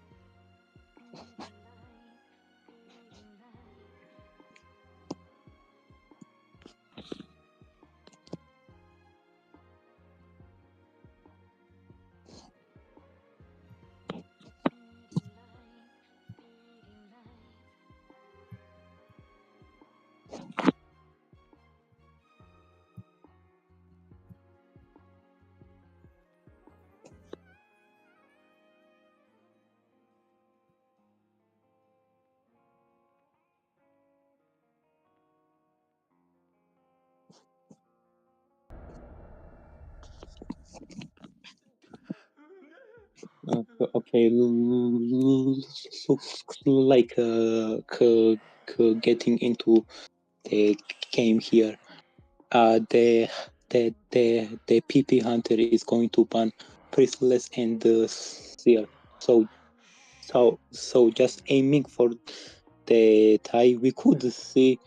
Okay, looks like getting into the game here. The PP Hunter is going to ban Pristless and Seal. So just aiming for the tie, we could see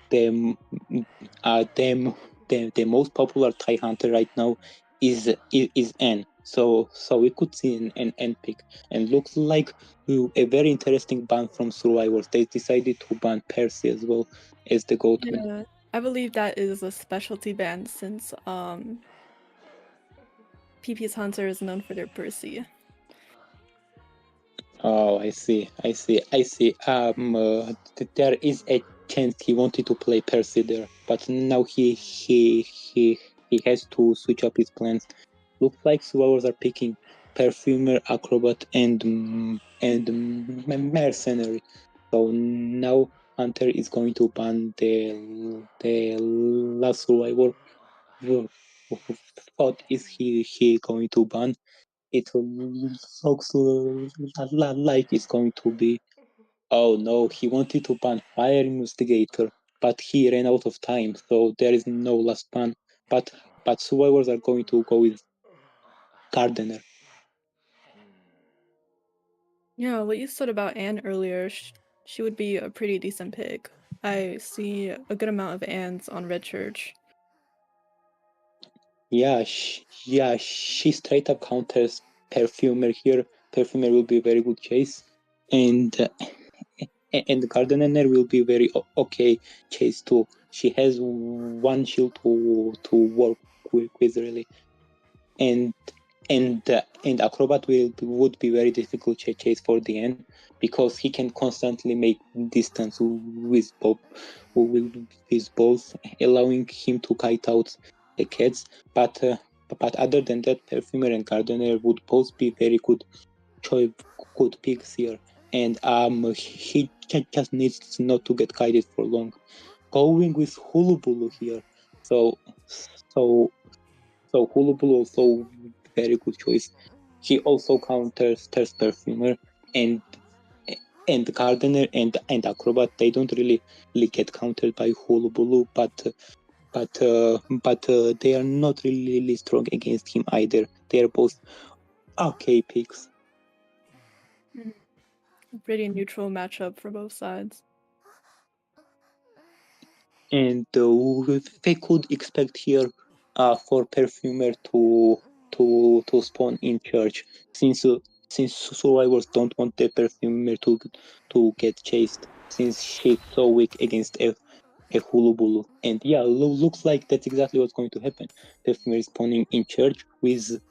the the most popular tie hunter right now is N. So we could see an pick, and looks like a very interesting ban from Survivors. They decided to ban Percy as well as the go-to. Yeah, I believe that is a specialty band since PP's Hunter is known for their Percy. Oh, I see. There is a chance he wanted to play Percy there, but now he has to switch up his plans. Looks like survivors are picking perfumer, acrobat, and mercenary. So now Hunter is going to ban the last survivor. Who thought is he going to ban? It looks like it's going to be. Oh no, he wanted to ban Fire Investigator, but he ran out of time, so there is no last ban. But survivors are going to go with Gardener. Yeah, what you said about Anne earlier, she would be a pretty decent pick. I see a good amount of Annes on Red Church. Yeah, she straight up counters Perfumer here. Perfumer will be a very good chase, and Gardener will be very okay chase too. She has one shield to work with really, and Acrobat would be very difficult chase for the end because he can constantly make distance with both, allowing him to kite out cats, but other than that, Perfumer and Gardener would both be very good picks here, and he just needs not to get guided for long. Going with Hulubulu here, so Hulubulu also very good choice. He also counters Perfumer and Gardener and Acrobat. They don't really get countered by Hulubulu, but they are not really strong against him either. They are both okay picks. Pretty neutral matchup for both sides. And they could expect here for Perfumer to spawn in church, since survivors don't want the Perfumer to get chased, since she's so weak against a Hulubulu. And yeah, looks like that's exactly what's going to happen. Perfumer is spawning in church with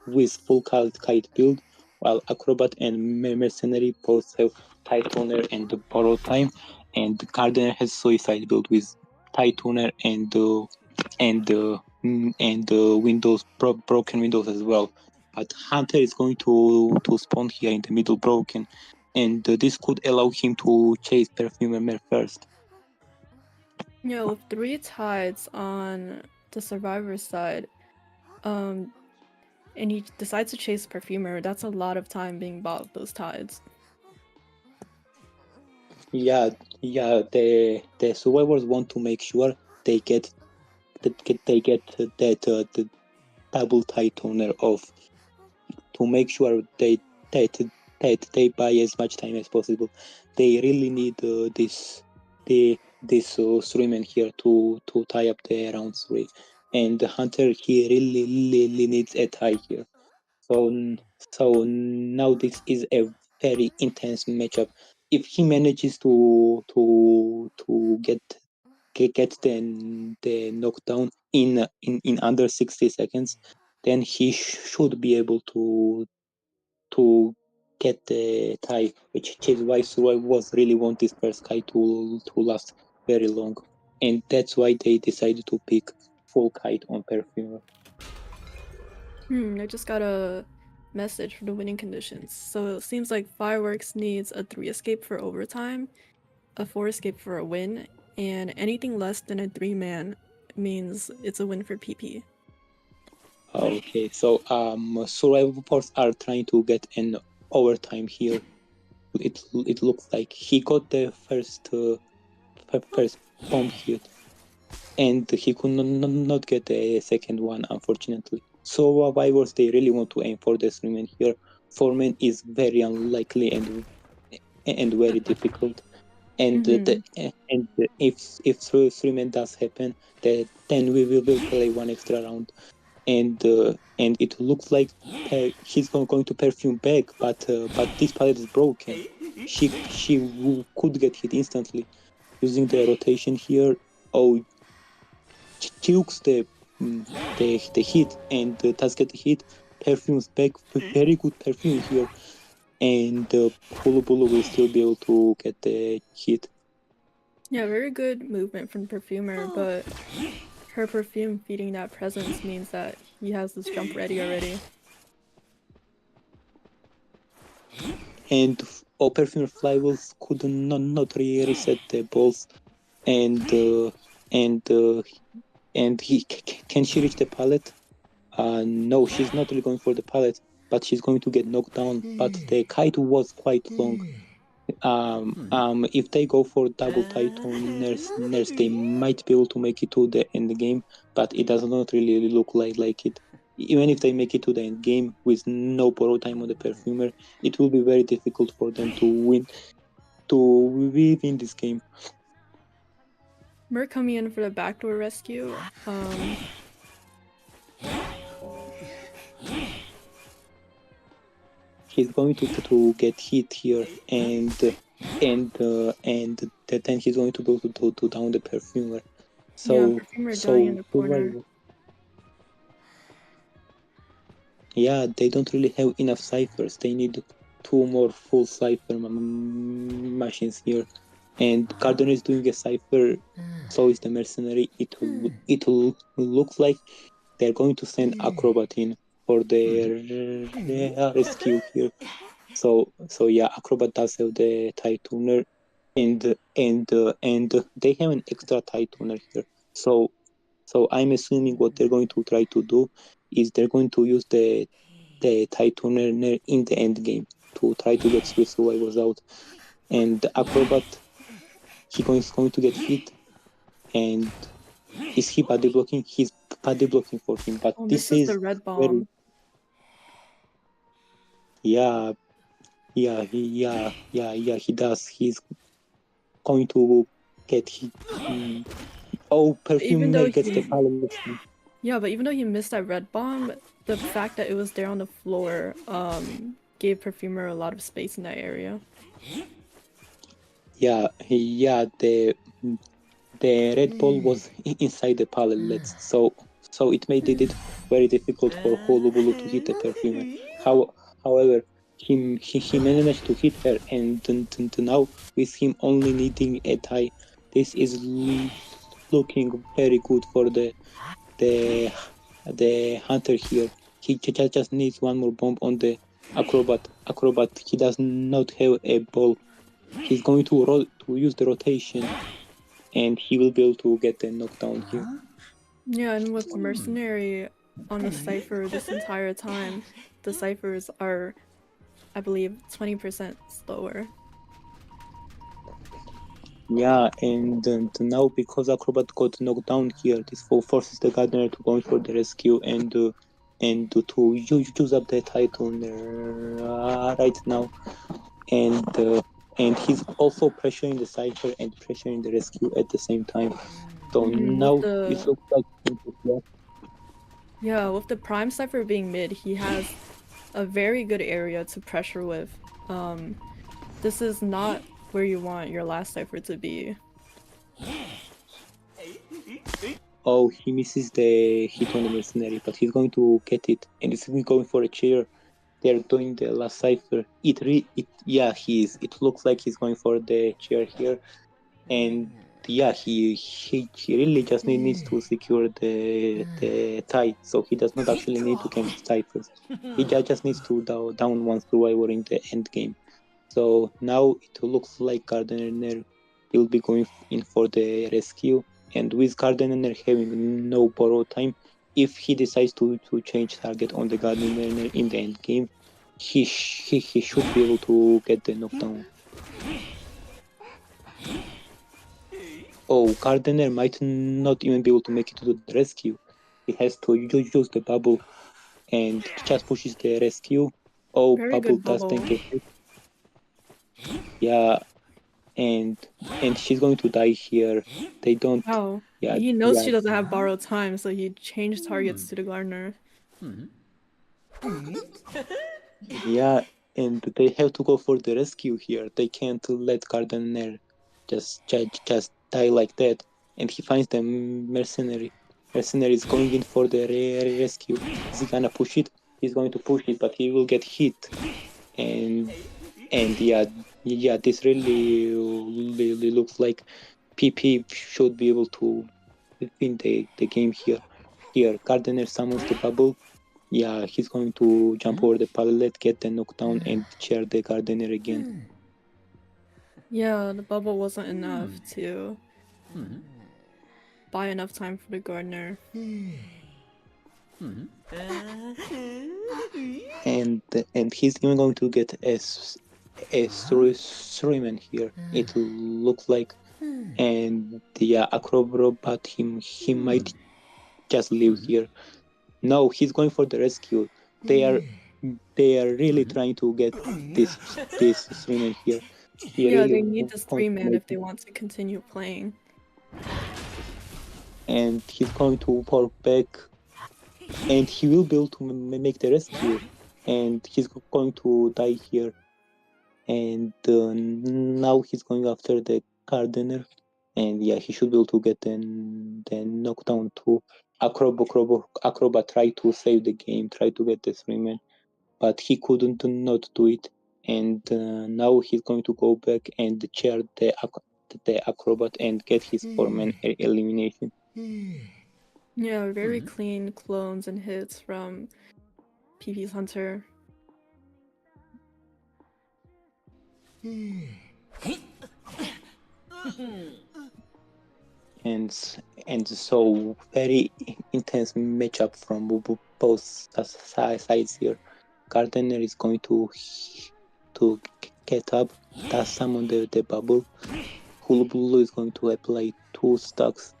full kite build, while Acrobat and Mercenary both have Tight and Borrow Time, and Gardener has Suicide build with Tight and Windows broken windows as well. But Hunter is going to spawn here in the middle broken, and this could allow him to chase Perfumer first. Yeah, with 3 tides on the survivor's side, and he decides to chase Perfumer, that's a lot of time being bought with those tides. Yeah, the survivors want to make sure they get that the double tide toner off, to make sure that they buy as much time as possible. They really need this 3 men here to tie up the round 3, and the Hunter he really needs a tie here. So now this is a very intense matchup. If he manages to get the knockdown in under 60 seconds, then he should be able to get the tie, which is why Suroi was really want this first guy to last very long, and that's why they decided to pick full kite on Perfumer. I just got a message for the winning conditions. So it seems like Fireworks needs a 3 escape for overtime, a 4 escape for a win, and anything less than a 3-man means it's a win for PP. Okay, so survivors are trying to get an overtime here. It looks like he got the first bomb hit, and he could not get a second one, unfortunately. So survivors, they really want to aim for the 3-man here. 4-man is very unlikely and very difficult. And if 3-man does happen, then we will play one extra round. And it looks like he's going to perfume back, but this pallet is broken. She could get hit instantly using the rotation here. Oh, chokes the hit, and does get the hit. Perfumes back, very good perfume here, and Hulubulu will still be able to get the hit. Yeah, very good movement from Perfumer, but her perfume feeding that presence means that he has this jump ready already. And Perfumer Flywheels could not reset the balls, and can she reach the pallet? No, she's not really going for the pallet, but she's going to get knocked down. But the kite was quite long. If they go for double Titaners, they might be able to make it to the end game, but it does not really look like it. Even if they make it to the end game with no borrow time on the Perfumer, it will be very difficult for them to win this game. We're coming in for the backdoor rescue. He's going to get hit here, and then he's going to go to down the Perfumer. Yeah, Perfumer dying in the corner. Yeah, they don't really have enough ciphers. They need 2 more full cipher machines here, and Gardener is doing a cipher. So is the Mercenary. It will look like they're going to send Acrobat in for the rescue here. So yeah, Acrobat does have the tie tuner, and they have an extra tie tuner here. So I'm assuming what they're going to try to do is they're going to use the tie tuner in the end game to try to get survivors out. And the Acrobat, he's going to get hit, and is he body blocking? He's body blocking for him, but Oh, this misses the is red very, bomb. yeah, he does. He's going to get hit. Oh, Even though Perfumer gets the he, pilot. yeah, but even though he missed that red bomb, the fact that it was there on the floor, gave Perfumer a lot of space in that area. Yeah, the red ball was inside the pallet, so it made it very difficult for Holubulu to hit the Perfumer. However, he managed to hit her, and now with him only needing a tie, this is looking very good for the hunter here. He just needs one more bomb on the acrobat. He does not have a ball. He's going to use the rotation, and he will be able to get the knockdown here. Yeah, and with Mercenary on the Cypher this entire time, the Cyphers are, I believe, 20% slower. Yeah, and now because Acrobat got knocked down here, this forces the Gardener to go for the rescue and to use up the title right now, and he's also pressuring the Cypher and pressuring the rescue at the same time. So With now it the, looks like yeah, with the Prime Cypher being mid, he has a very good area to pressure with. This is not where you want your last Cypher to be. oh, he misses the hit on the mercenary, but he's going to get it, and he's going for a chair. They're doing the last cipher. He is. It looks like he's going for the chair here, and yeah, he really just needs to secure the tie, so he does not actually need to camp ciphers. He just needs to down one survivor in the end game. So now it looks like Gardener will be going in for the rescue, and with Gardener having no borrow time, if he decides to change target on the Gardener in the end game, he should be able to get the knockdown. Oh, Gardener might not even be able to make it to the rescue. He has to use the bubble, and just pushes the rescue. Oh, Very bubble good does bubble. take a hit. Yeah, and she's going to die here. They don't. Wow. Yeah, He knows yeah, she doesn't have borrowed time, so he changed targets to the Gardener. yeah, and they have to go for the rescue here. They can't let Gardener just die like that. And he finds the mercenary. Mercenary is going in for the rescue. Is he gonna push it? He's going to push it, but he will get hit. And this really looks like PP should be able to win the game here. Here, Gardener summons the bubble. Yeah, he's going to jump over the pallet, get the knockdown, and chair the Gardener again. Yeah, the bubble wasn't enough to buy enough time for the Gardener. And he's even going to get a Suryman here. It looks like, and yeah, Acrobat he might just leave here. No, he's going for the rescue. They are really trying to get this Suryman here. He Yeah, really they need wants this to 3-man make if they want to continue playing. and he's going to fall back, and he will be able to make the rescue, and he's going to die here, and now he's going after the Gardener, and yeah, he should be able to get the knockdown too. Acrobat tried to save the game, tried to get the 3-man, but he couldn't not do it, and now he's going to go back and chair the Acrobat and get his 4-man elimination. Yeah, very clean clones and hits from PP's Hunter. And so very intense matchup from both sides here. Gardner is going to get up, does summon the bubble. Hulubulu is going to apply 2 stacks,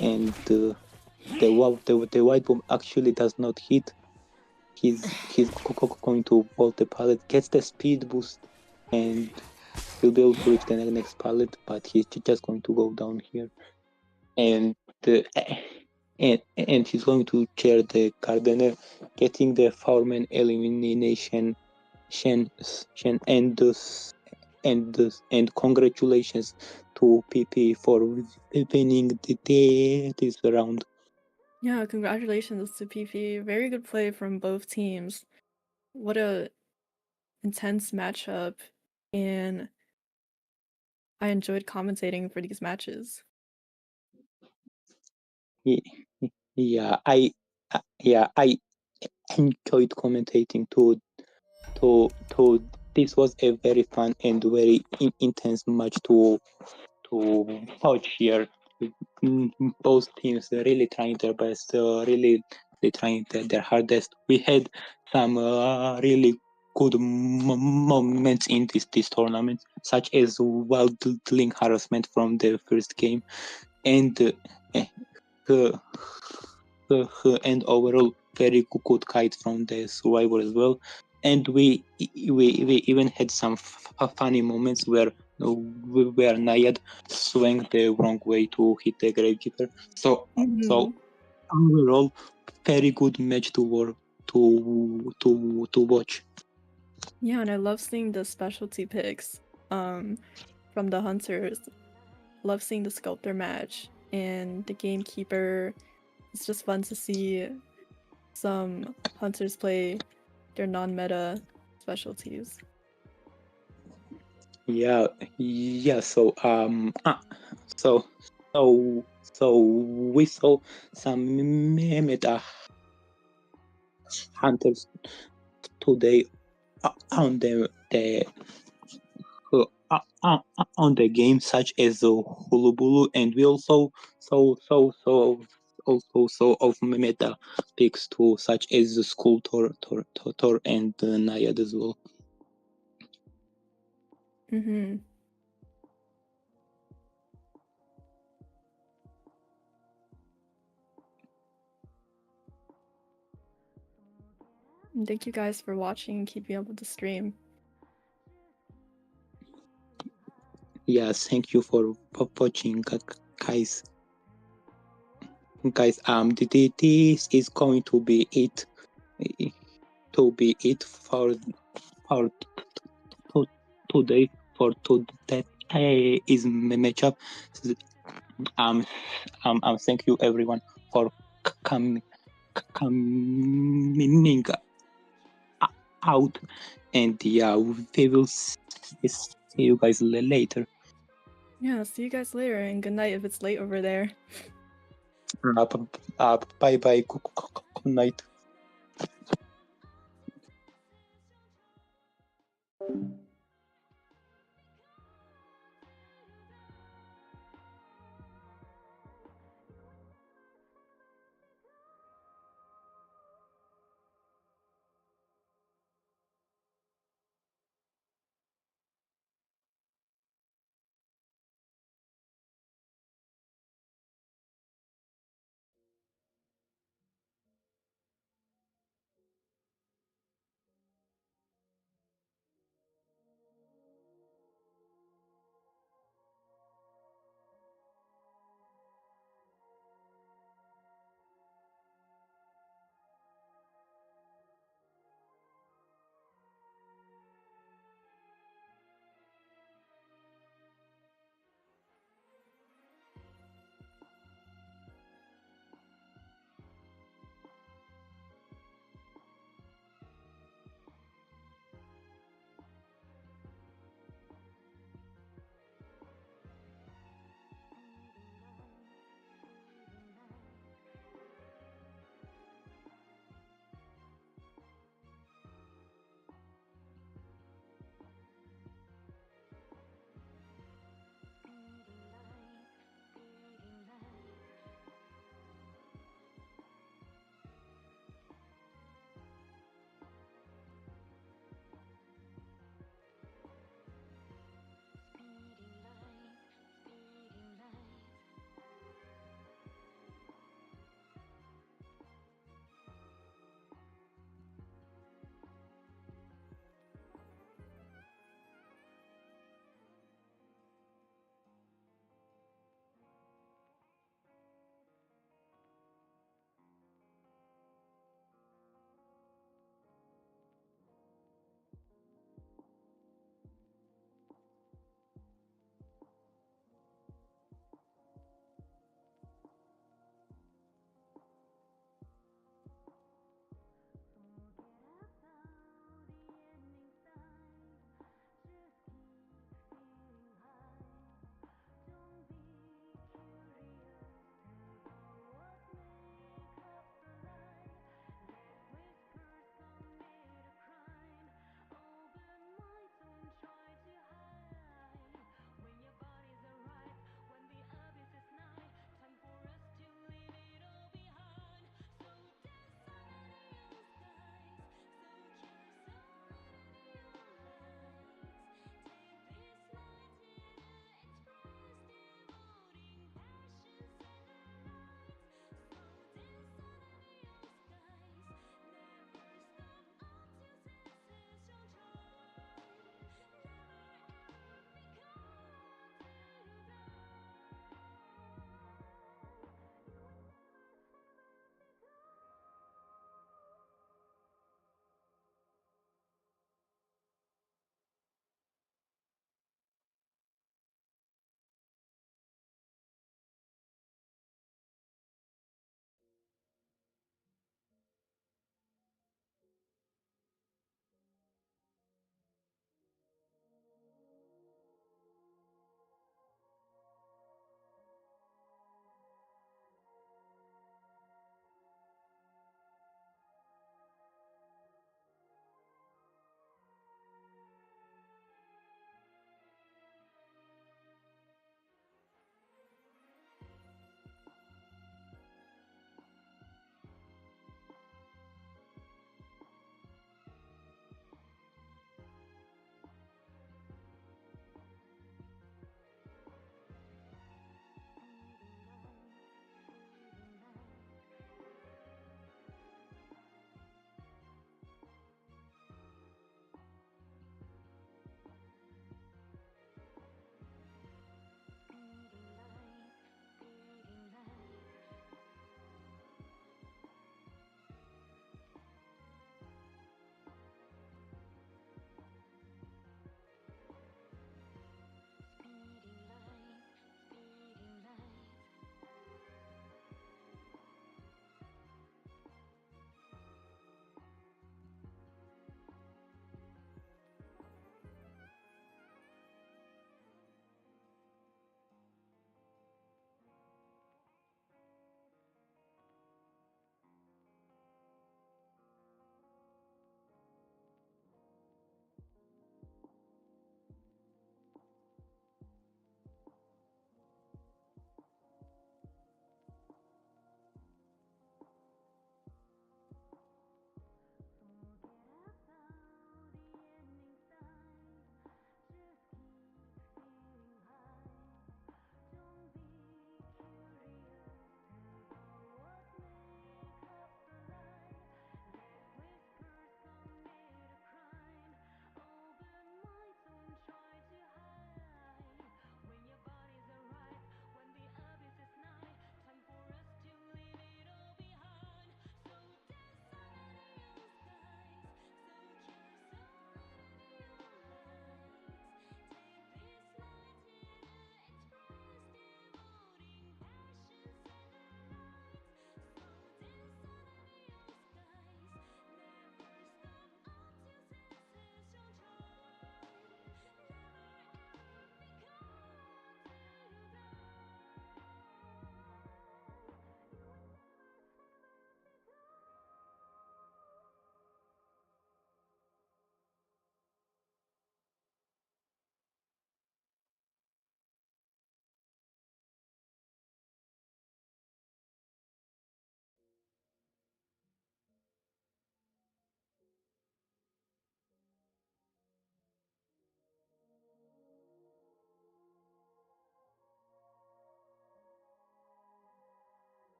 and the white bomb actually does not hit. He's going to vault the pallet, gets the speed boost, and he'll be able to reach the next pallet, but he's just going to go down here. And and he's going to chair the Gardener, getting the Fireman elimination. And congratulations to PP for winning this round. Yeah, congratulations to PP. Very good play from both teams. What a intense matchup, and I enjoyed commentating for these matches. Yeah, I enjoyed commentating too. This was a very fun and very intense match to watch here. Both teams are really trying their best, really trying their hardest. We had some really good moments in this tournament, such as wildling harassment from the first game, and and overall very good kite from the survivor as well. And we even had some funny moments where Nayad swung the wrong way to hit the gravekeeper. So overall, very good match to watch. Yeah, and I love seeing the specialty picks from the hunters. Love seeing the sculptor match and the gamekeeper. It's just fun to see some hunters play their non-meta specialties. Yeah. So we saw some meta hunters today on on the game, such as Hulubulu, and we also saw of meta picks too, such as the School Tor and Nayad as well. And thank you guys for watching and keeping up with the stream. Yeah, thank you for watching, guys. This is going to be it. For today. For today is matchup. Thank you everyone for coming out, and yeah, we will see you guys later. Yeah, see you guys later, and good night if it's late over there. Bye bye. Good night.